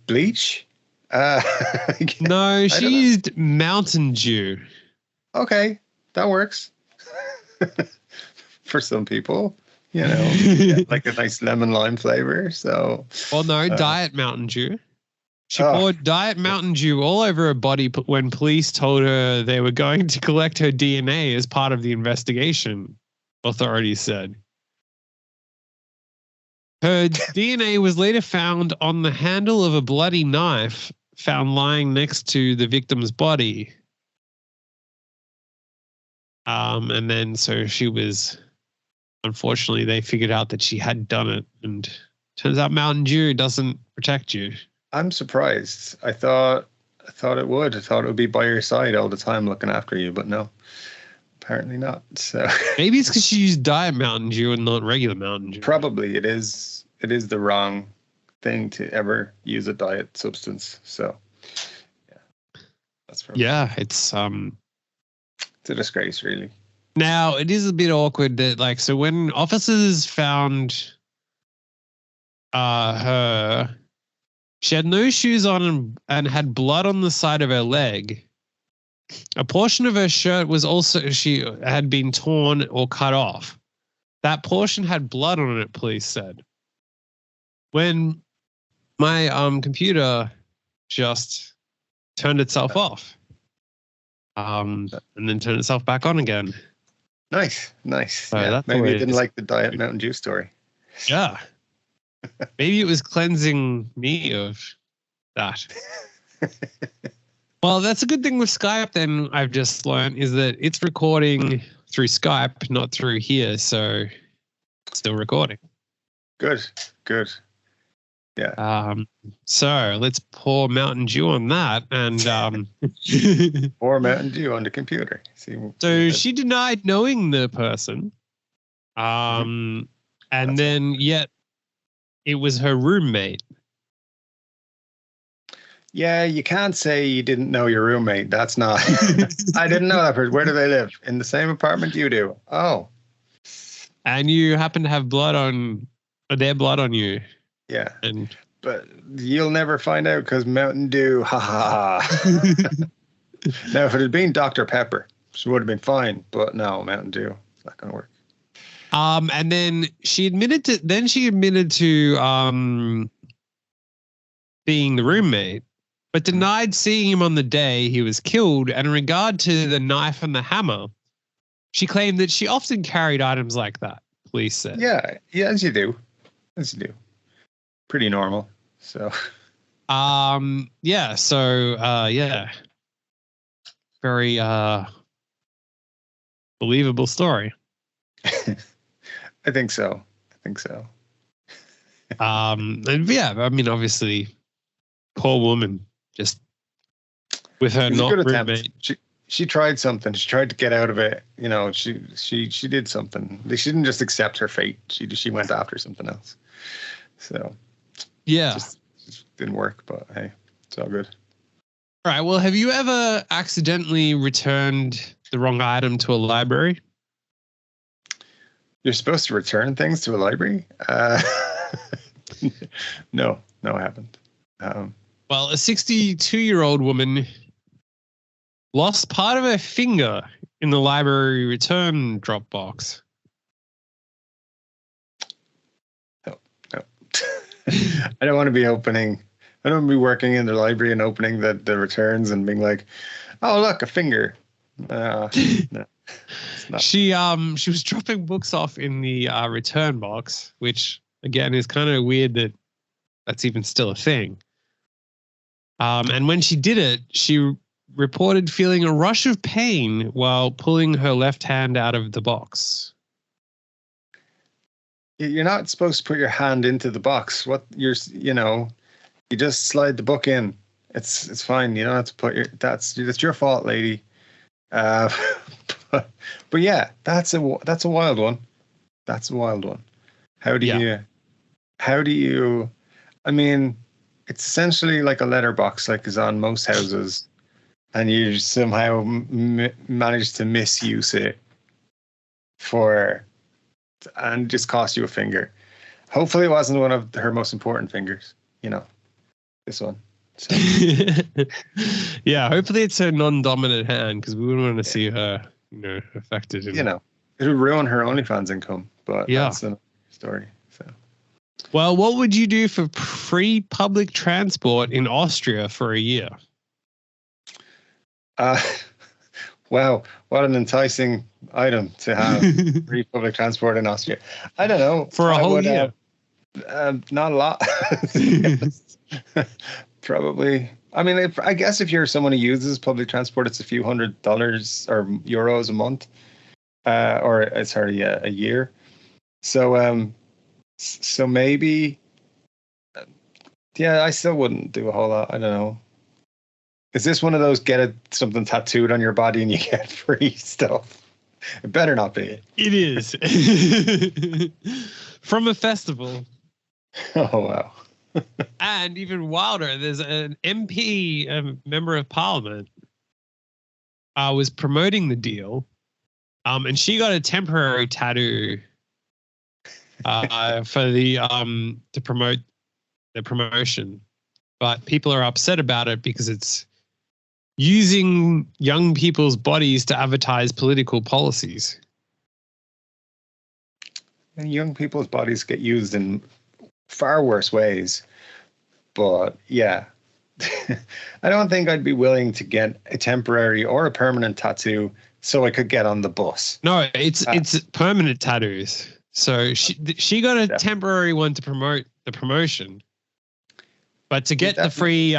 Bleach? No, she used Mountain Dew. Okay, that works. For some people, like a nice lemon lime flavor. So, well, no, Diet Mountain Dew. She poured Diet Mountain Dew all over her body when police told her they were going to collect her DNA as part of the investigation, authorities said. Her DNA was later found on the handle of a bloody knife found lying next to the victim's body. And then so she was, unfortunately, they figured out that she had done it. And turns out Mountain Dew doesn't protect you. I'm surprised. I thought it would. I thought it would be by your side all the time looking after you, but no, apparently not. So maybe it's because she used Diet Mountain Dew and not regular Mountain Dew. Probably it is the wrong thing to ever use a diet substance. So yeah, that's probably it's a disgrace, really. Now it is a bit awkward that so when officers found her, she had no shoes on and had blood on the side of her leg. A portion of her shirt was also, she had been torn or cut off. That portion had blood on it, police said. When my computer just turned itself off and then turned itself back on again. Nice. So maybe it didn't like the Diet Mountain Dew story. Yeah. Maybe it was cleansing me of that. Well, that's a good thing with Skype then, I've just learned, is that it's recording through Skype, not through here. So it's still recording. Good. Yeah. So let's pour Mountain Dew on that and pour Mountain Dew on the computer. So she denied knowing the person. And then yet it was her roommate. Yeah, you can't say you didn't know your roommate. That's not. I didn't know that person. Where do they live? In the same apartment you do. Oh. And you happen to have their blood on you. Yeah. but you'll never find out because Mountain Dew. Ha ha ha. Now, if it had been Dr. Pepper, she would have been fine. But no, Mountain Dew. It's not going to work. And then she admitted to being the roommate, but denied seeing him on the day he was killed. And in regard to the knife and the hammer, she claimed that she often carried items like that, police said. Yeah, as you do. Pretty normal. So very believable story. I think so. And yeah, I mean, obviously, poor woman, just with her not roommate. She tried something. She tried to get out of it. You know, she did something. She didn't just accept her fate. She went after something else. So yeah, just didn't work. But hey, it's all good. All right. Well, have you ever accidentally returned the wrong item to a library? You're supposed to return things to a library? No, I haven't. Well, a 62-year-old woman lost part of her finger in the library return drop box. No. I don't want to be working in the library and opening the returns and being like, oh, look, a finger. No. She was dropping books off in the return box, which again is kind of weird that that's even still a thing. And when she did it, she reported feeling a rush of pain while pulling her left hand out of the box. You're not supposed to put your hand into the box. You just slide the book in. It's fine. You don't have to put that's your fault, lady. But yeah, that's a wild one. That's a wild one. How do you? I mean, it's essentially like a letterbox, like is on most houses, and you somehow manage to misuse it and just cost you a finger. Hopefully, it wasn't one of her most important fingers. You know, this one. So. Yeah, hopefully it's her non-dominant hand because we wouldn't want to see her, affected. It would ruin her OnlyFans income. But that's another story. So, well, what would you do for free public transport in Austria for a year? Wow, what an enticing item to have free public transport in Austria. I don't know. For a whole year? Not a lot. Probably. I mean, I guess if you're someone who uses public transport, it's a few $100 or euros a month, a year. So maybe, I still wouldn't do a whole lot. I don't know. Is this one of those something tattooed on your body and you get free stuff? It better not be. It is. From a festival. Oh, wow. And even wilder, there's an MP, a member of parliament, was promoting the deal, and she got a temporary tattoo for to promote the promotion, but people are upset about it because it's using young people's bodies to advertise political policies. And young people's bodies get used in far worse ways. But yeah, I don't think I'd be willing to get a temporary or a permanent tattoo so I could get on the bus. No, it's permanent tattoos. So she got a temporary one to promote the promotion, but to get the free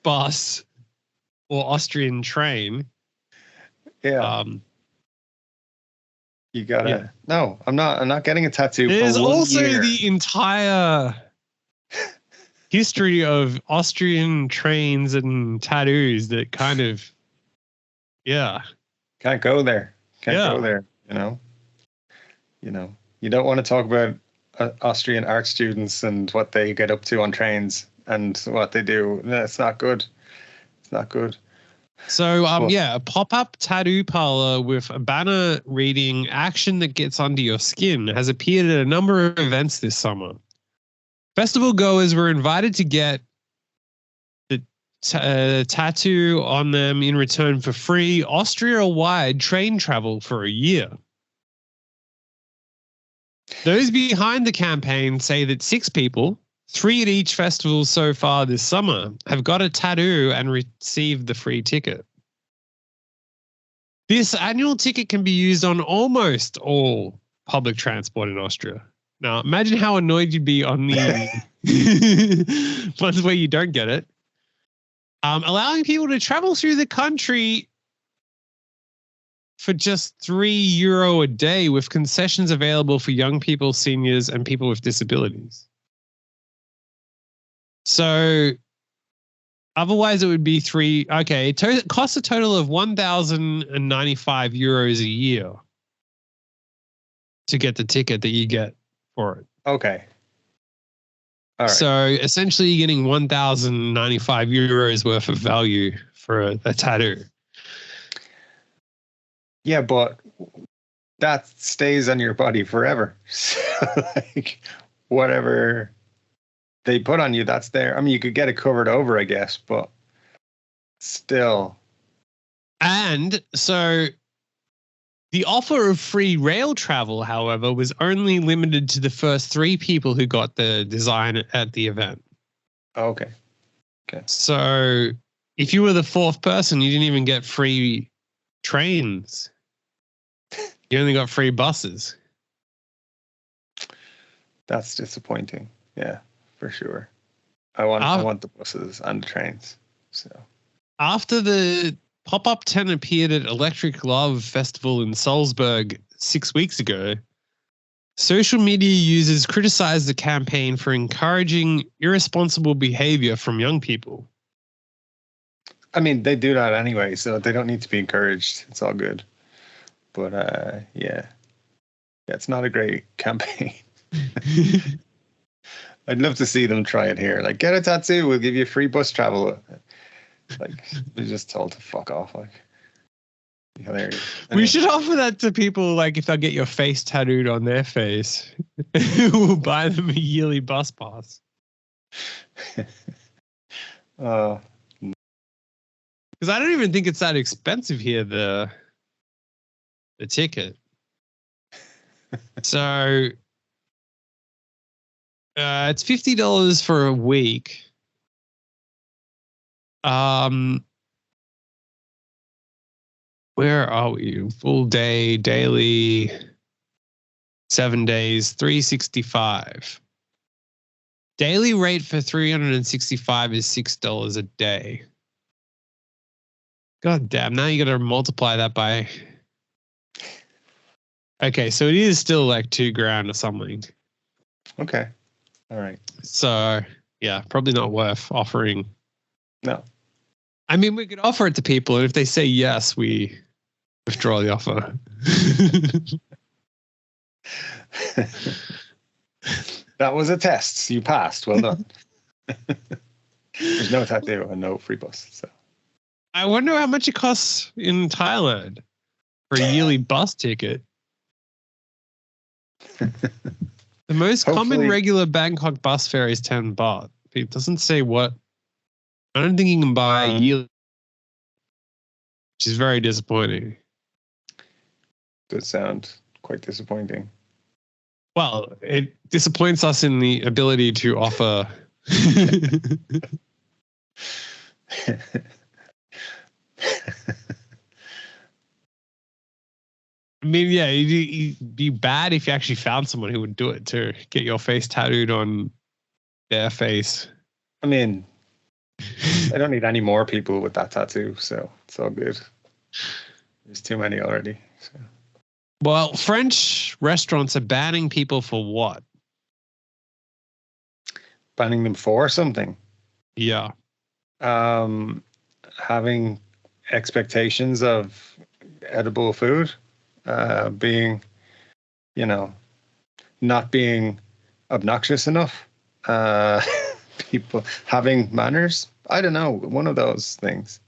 bus or Austrian train, you gotta. Yeah. No, I'm not getting a tattoo. There's for 1 also year. the entire history of Austrian trains and tattoos that kind of, can't go there. Go there. You don't want to talk about Austrian art students and what they get up to on trains and what they do. It's not good. It's not good. So, a pop-up tattoo parlor with a banner reading "Action that gets under your skin" has appeared at a number of events this summer. Festival goers were invited to get the tattoo on them in return for free Austria-wide train travel for a year. Those behind the campaign say that 6 people, 3 at each festival so far this summer, have got a tattoo and received the free ticket. This annual ticket can be used on almost all public transport in Austria. Now, imagine how annoyed you'd be on the ones where you don't get it. Allowing people to travel through the country for just €3 a day with concessions available for young people, seniors, and people with disabilities. So otherwise it would be it costs a total of €1,095 a year to get the ticket that you get for it. Okay. All right. So essentially you're getting €1,095 worth of value for a tattoo. Yeah, but that stays on your body forever. So, like, whatever they put on you, that's there. I mean, you could get it covered over, I guess, but still. And so the offer of free rail travel, however, was only limited to the first 3 people who got the design at the event. Okay. So if you were the 4th person, you didn't even get free trains. You only got free buses. That's disappointing. Yeah, for sure. I want the buses and the trains. So after the pop-up tent appeared at Electric Love Festival in Salzburg 6 weeks ago, social media users criticized the campaign for encouraging irresponsible behavior from young people. I mean, they do that anyway, so they don't need to be encouraged. It's all good. But yeah, it's not a great campaign. I'd love to see them try it here. Like, get a tattoo, we'll give you free bus travel. Like, they're just told to fuck off. Like, hilarious. Anyway. We should offer that to people, like, if they'll get your face tattooed on their face, we'll buy them a yearly bus pass. Because I don't even think it's that expensive here, the ticket. So it's $50 for a week. Where are we? Full day, daily, 7 days, $365. Daily rate for 365 is $6 a day. God damn, now you got to multiply that by. Okay, so it is still like $2,000 or something. Okay. All right. So, yeah, probably not worth offering. No. I mean, we could offer it to people, and if they say yes, we withdraw the offer. That was a test. You passed. Well done. There's no tattoo and no free bus. So I wonder how much it costs in Thailand for a yearly bus ticket. The most common regular Bangkok bus fare is 10 baht. It doesn't say what. I don't think you can buy a yearly, which is very disappointing. Does sound quite disappointing. Well, it disappoints us in the ability to offer. I mean, yeah, it'd be bad if you actually found someone who would do it to get your face tattooed on their face. I mean, I don't need any more people with that tattoo, so it's all good. There's too many already. So. Well, French restaurants are banning people for what? Banning them for something. Yeah. Having expectations of edible food, being, not being obnoxious enough, people having manners. I don't know, one of those things.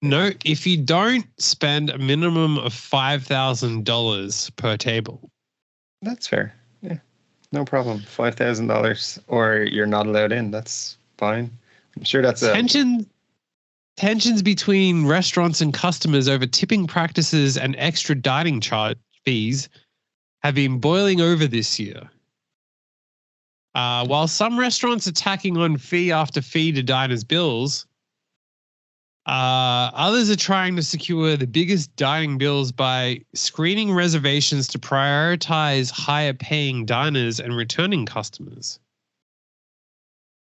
No, if you don't spend a minimum of $5,000 per table. That's fair. Yeah. No problem. $5,000 or you're not allowed in. That's fine. I'm sure that's Tensions between restaurants and customers over tipping practices and extra dining charge fees have been boiling over this year. While some restaurants are tacking on fee after fee to diners' bills, others are trying to secure the biggest dining bills by screening reservations to prioritize higher paying diners and returning customers.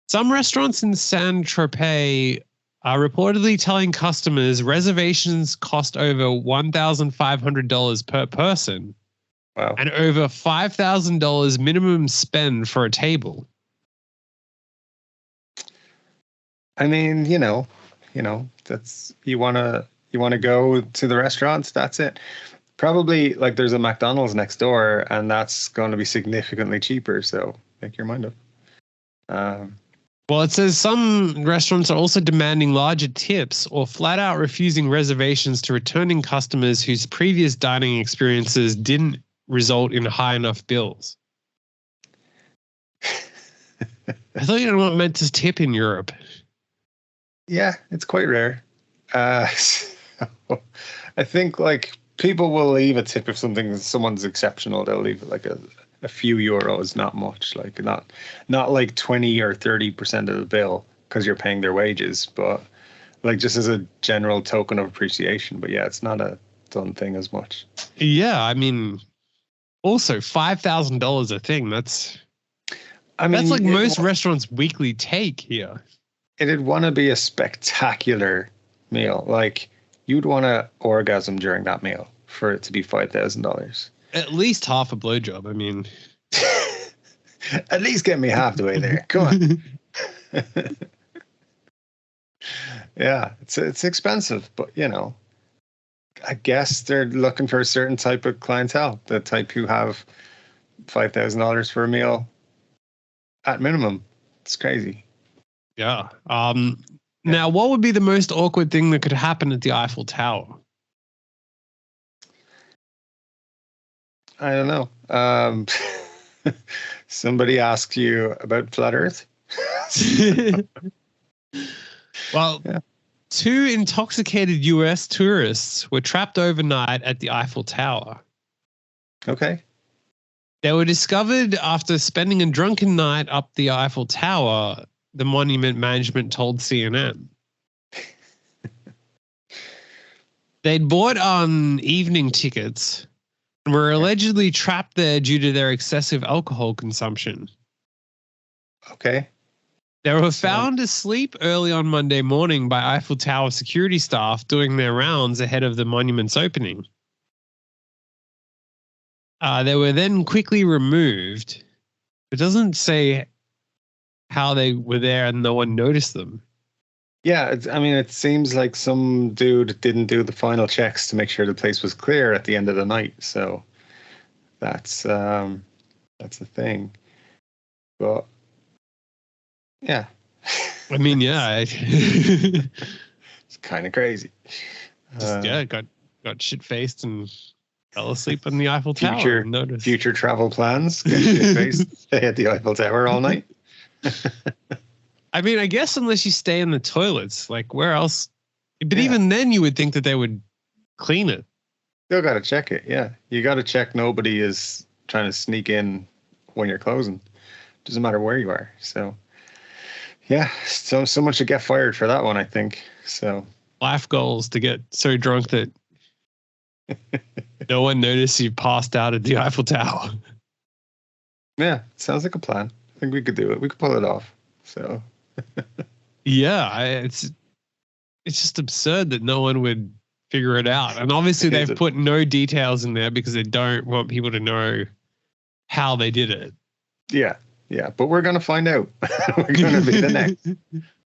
Some restaurants in Saint-Tropez are reportedly telling customers reservations cost over $1,500 per person. Wow. And over $5,000 minimum spend for a table. I mean, that's you wanna go to the restaurants. That's it. Probably like there's a McDonald's next door, and that's going to be significantly cheaper. So make your mind up. Well, it says some restaurants are also demanding larger tips or flat out refusing reservations to returning customers whose previous dining experiences didn't result in high enough bills. I thought you weren't meant to tip in Europe. Yeah, it's quite rare. So I think like people will leave a tip if someone's exceptional. They'll leave like a few euros, not much, like not like 20 or 30% of the bill because you're paying their wages, but like just as a general token of appreciation. But yeah, it's not a done thing as much. Yeah, I mean, also $5,000 a thing. That's like most restaurants' weekly take here. It'd want to be a spectacular meal. Like you'd want to orgasm during that meal for it to be $5,000. At least half a blowjob. I mean, at least get me half the way there. Come on. Yeah, it's expensive, but I guess they're looking for a certain type of clientele, the type who have $5,000 for a meal at minimum. It's crazy. Yeah. Now, what would be the most awkward thing that could happen at the Eiffel Tower? I don't know. Somebody asked you about flat Earth. Well, yeah. 2 intoxicated US tourists were trapped overnight at the Eiffel Tower. Okay. They were discovered after spending a drunken night up the Eiffel Tower, the monument management told CNN. They'd bought evening tickets and were allegedly trapped there due to their excessive alcohol consumption. Okay. They were found asleep early on Monday morning by Eiffel Tower security staff doing their rounds ahead of the monument's opening. They were then quickly removed. It doesn't say how they were there and no one noticed them. Yeah, it seems like some dude didn't do the final checks to make sure the place was clear at the end of the night. So that's a thing. But yeah. I mean, yeah. It's kind of crazy. Got shit-faced and fell asleep on the Eiffel Tower. Future travel plans. Get shit-faced. Stay at the Eiffel Tower all night. I mean, I guess unless you stay in the toilets, like where else? But even then you would think that they would clean it. Still got to check it. Yeah. You got to check nobody is trying to sneak in when you're closing. Doesn't matter where you are. So yeah, someone should get fired for that one, I think. So life goals to get so drunk that no one noticed you passed out at the Eiffel Tower. Yeah, sounds like a plan. I think we could do it. We could pull it off. So yeah, it's just absurd that no one would figure it out. And obviously they've put no details in there because they don't want people to know how they did it. Yeah. Yeah, but we're going to find out. We're going to be the next.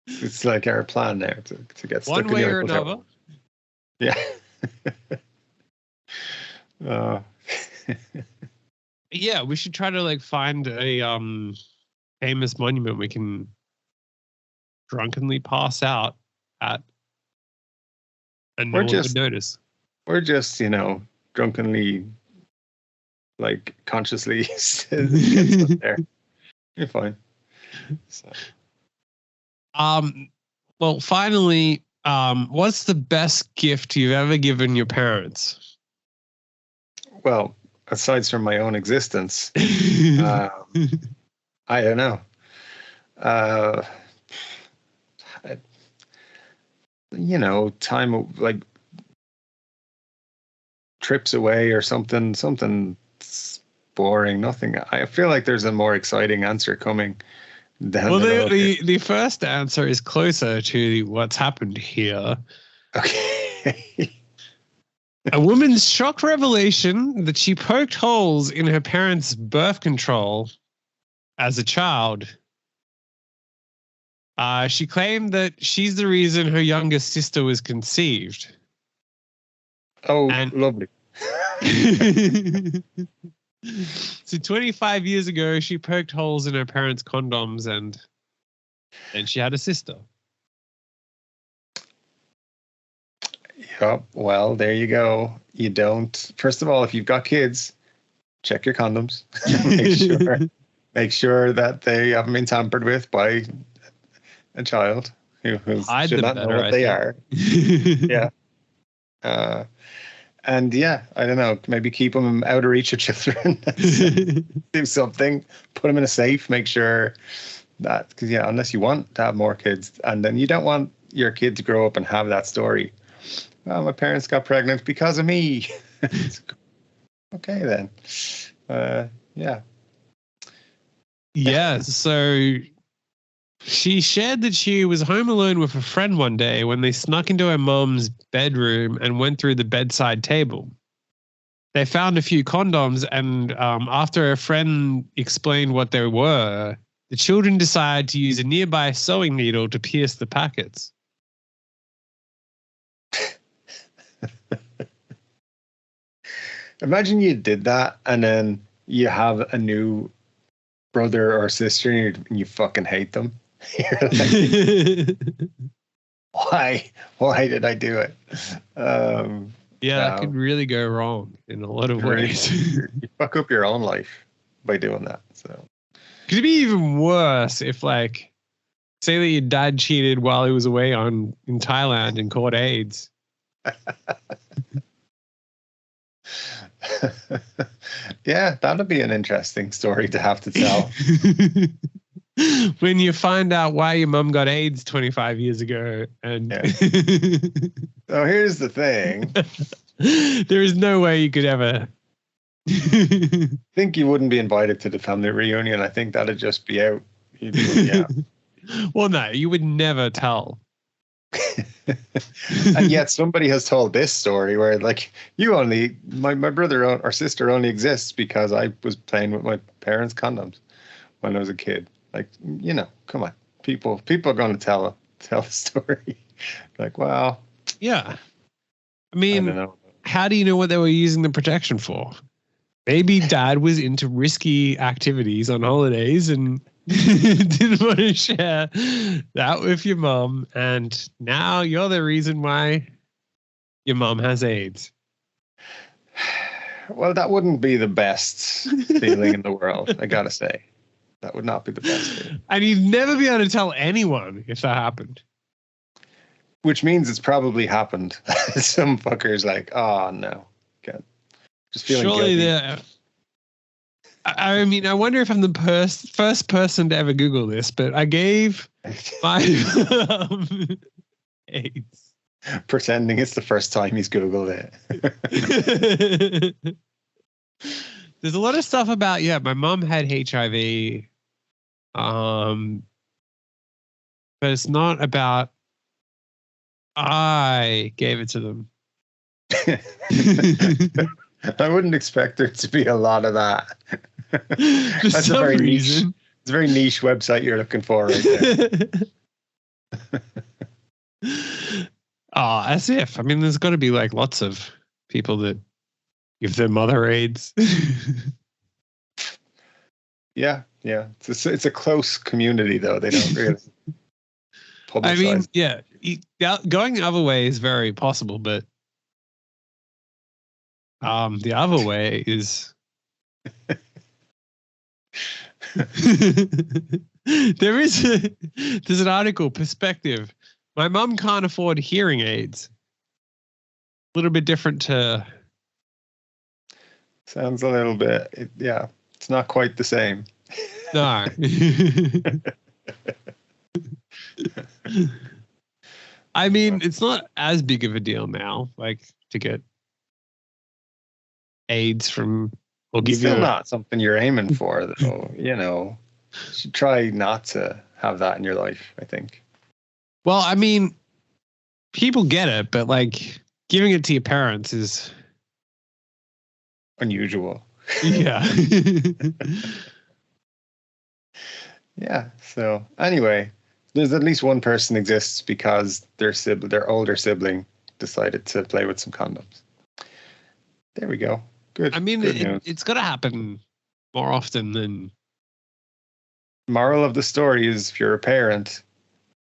It's like our plan there to get stuck one way or another. Yeah. Yeah, we should try to like find a famous monument we can drunkenly pass out at and no one would notice. We're just, drunkenly like consciously get stuff there. You're fine. So. Well, finally, what's the best gift you've ever given your parents? Well, aside from my own existence, I don't know. Time like trips away or something boring. Nothing. I feel like there's a more exciting answer coming. Well, the first answer is closer to what's happened here. Okay. A woman's shock revelation that she poked holes in her parents' birth control as a child. She claimed that she's the reason her youngest sister was conceived. Oh, lovely. So 25 years ago, she poked holes in her parents' condoms and then she had a sister. Yep. Well, there you go. You don't. First of all, if you've got kids, check your condoms. make sure that they haven't been tampered with by a child who should not know what they are. Yeah. And yeah, I don't know. Maybe keep them out of reach of children. Do something. Put them in a safe. Make sure that, because unless you want to have more kids, and then you don't want your kid to grow up and have that story. Well, my parents got pregnant because of me. Okay, then. Yeah. Yeah. So she shared that she was home alone with a friend one day when they snuck into her mom's bedroom and went through the bedside table. They found a few condoms, and after a friend explained what they were, the children decided to use a nearby sewing needle to pierce the packets. Imagine you did that and then you have a new brother or sister and you fucking hate them. You're like, why did I do it? That could really go wrong in a lot of ways. You fuck up your own life by doing that. So could it be even worse if, like, say that your dad cheated while he was away in Thailand and caught AIDS? Yeah, that'd be an interesting story to have to tell. When you find out why your mum got AIDS 25 years ago. And so here's the thing. There is no way you could ever. I think you wouldn't be invited to the family reunion. I think that'd just be out. Well, no, you would never tell. And yet somebody has told this story where, like, my brother or sister only exists because I was playing with my parents' condoms when I was a kid. Like, come on, people are going to tell the story. Like, wow. Yeah. I mean, I don't know. How do you know what they were using the protection for? Maybe dad was into risky activities on holidays and didn't want to share that with your mom, and now you're the reason why your mom has AIDS. Well, that wouldn't be the best feeling in the world, I gotta say. That would not be the best feeling. And you'd never be able to tell anyone if that happened. Which means it's probably happened. Some fucker's like, oh no. God. Just feeling guilty. I mean, I wonder if I'm the first person to ever Google this, but I gave my AIDS. Pretending it's the first time he's Googled it. There's a lot of stuff about, my mom had HIV. But it's not about I gave it to them. I wouldn't expect there to be a lot of that. That's a very niche. It's a very niche website you're looking for right there. Oh, as if. I mean, there's got to be like lots of people that give their mother AIDS. Yeah. It's a close community, though. They don't really publicize. I mean, going the other way is very possible, but the other way is There's an article, Perspective. My mum can't afford hearing aids. A little bit different to... Sounds a little bit, yeah, it's not quite the same. No. I mean, it's not as big of a deal now, like to get aids from... It's still not something you're aiming for, though. You should try not to have that in your life, I think. Well, I mean, people get it, but like giving it to your parents is unusual. Yeah. Yeah. So anyway, there's at least one person exists because their older sibling decided to play with some condoms. There we go. Good. I mean, good it's got to happen more often than... Moral of the story is, if you're a parent,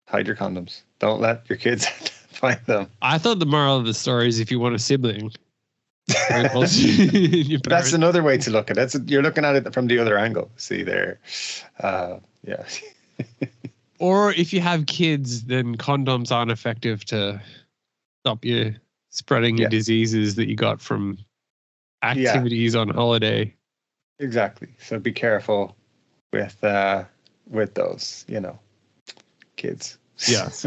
hide your condoms. Don't let your kids find them. I thought the moral of the story is, if you want a sibling. That's another way to look at it. You're looking at it from the other angle. See there. Yeah. Or if you have kids, then condoms aren't effective to stop you spreading your diseases that you got from activities on holiday. Exactly. So be careful with those, kids. Yes.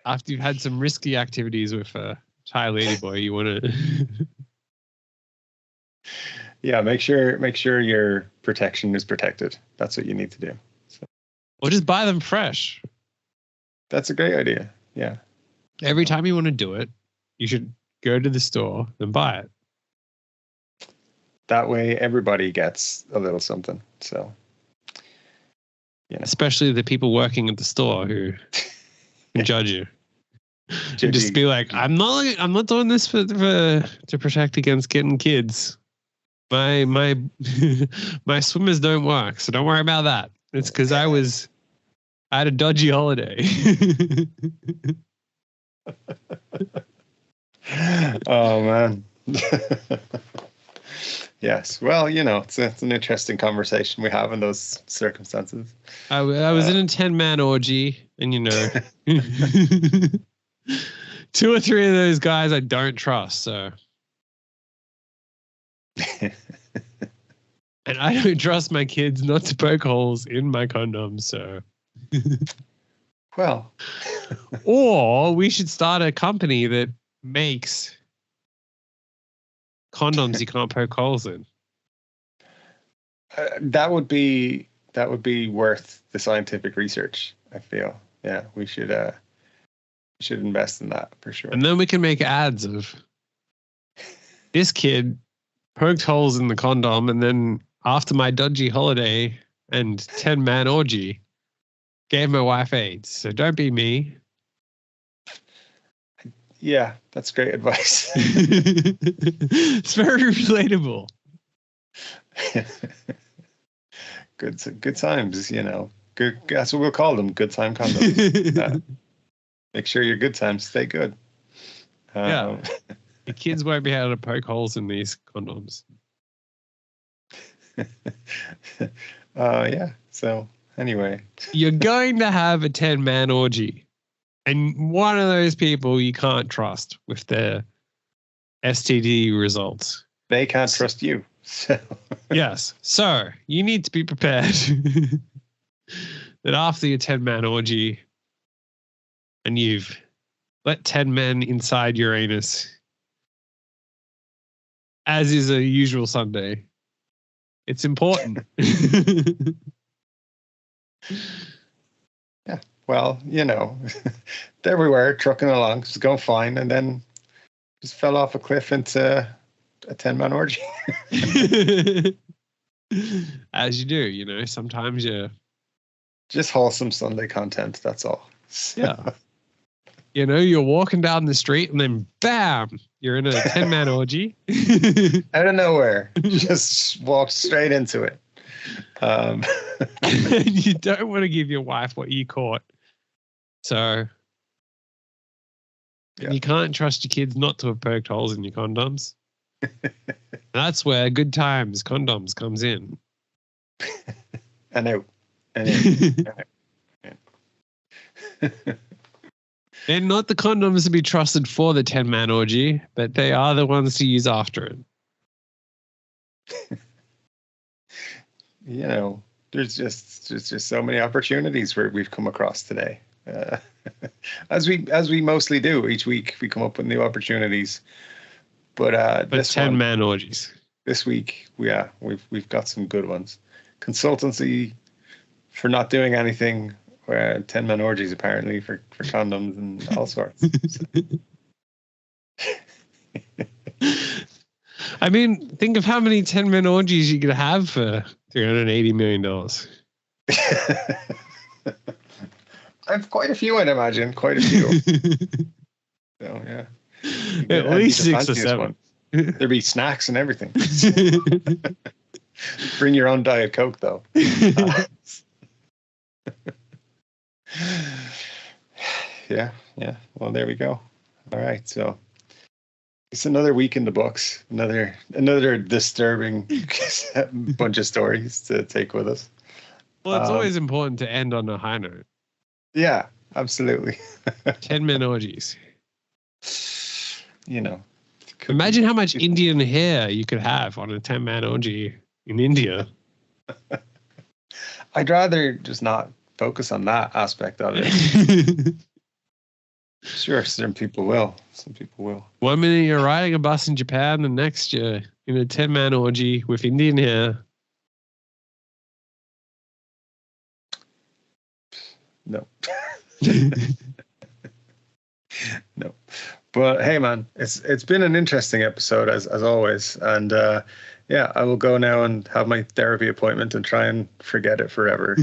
After you've had some risky activities with a Thai ladyboy, you want to... Yeah, make sure your protection is protected. That's what you need to do. So. Or just buy them fresh. That's a great idea. Yeah. Every time you want to do it, you should go to the store and buy it. That way everybody gets a little something. So, especially the people working at the store who can judge you. And just be like, I'm not doing this to protect against getting kids. My my swimmers don't work, so don't worry about that. It's because I had a dodgy holiday. Oh man. Yes. Well, it's an interesting conversation we have in those circumstances. I was in a 10-man orgy, and 2 or 3 of those guys I don't trust, so. And I don't trust my kids not to poke holes in my condoms, so. Well. Or we should start a company that makes condoms you can't poke holes in. That would be worth the scientific research, I feel. Yeah, we should invest in that for sure. And then we can make ads of this kid poked holes in the condom, and then after my dodgy holiday and 10-man orgy, gave my wife AIDS. So don't be me. Yeah, that's great advice. It's very relatable. Good times, Good. That's what we'll call them. Good time condoms. Make sure your good times stay good. Yeah. The kids won't be able to poke holes in these condoms. Yeah. So anyway, you're going to have a 10-man orgy, and one of those people you can't trust with their STD results. They can't trust you. So. Yes. So you need to be prepared that after your 10-man orgy, and you've let 10 men inside your anus, as is a usual Sunday, it's important. Yeah. Well, there we were trucking along, just going fine, and then just fell off a cliff into a 10-man orgy. As you do, sometimes you just wholesome Sunday content. That's all. Yeah. You're walking down the street and then bam, you're in a 10-man orgy. Out of nowhere. Just walked straight into it. And you don't want to give your wife what you caught. So you can't trust your kids not to have poked holes in your condoms. That's where Good Times Condoms comes in. I know. They're not the condoms to be trusted for the 10-man orgy, but they are the ones to use after it. You know, there's just so many opportunities where we've come across today. As we mostly do each week, we come up with new opportunities. But this 10-man orgies. This week, we've got some good ones. Consultancy for not doing anything. 10-man orgies apparently for condoms and all sorts. I mean, think of how many 10-man orgies you could have for $380 million. I've quite a few, I'd imagine. Quite a few. So yeah. At least 6 or 7. One. There'd be snacks and everything. Bring your own Diet Coke, though. Yeah. Well, there we go. All right, so it's another week in the books. Another disturbing bunch of stories to take with us. Well, it's always important to end on a high note. Yeah, absolutely. 10-man orgies. You know. Imagine how much Indian hair you could have on a 10-man orgy in India. I'd rather just not focus on that aspect of it. Sure, some people will. 1 minute you're riding a bus in Japan, the next you're in a 10-man orgy with Indian hair. No. No. But hey, man, it's been an interesting episode as always, and I will go now and have my therapy appointment and try and forget it forever.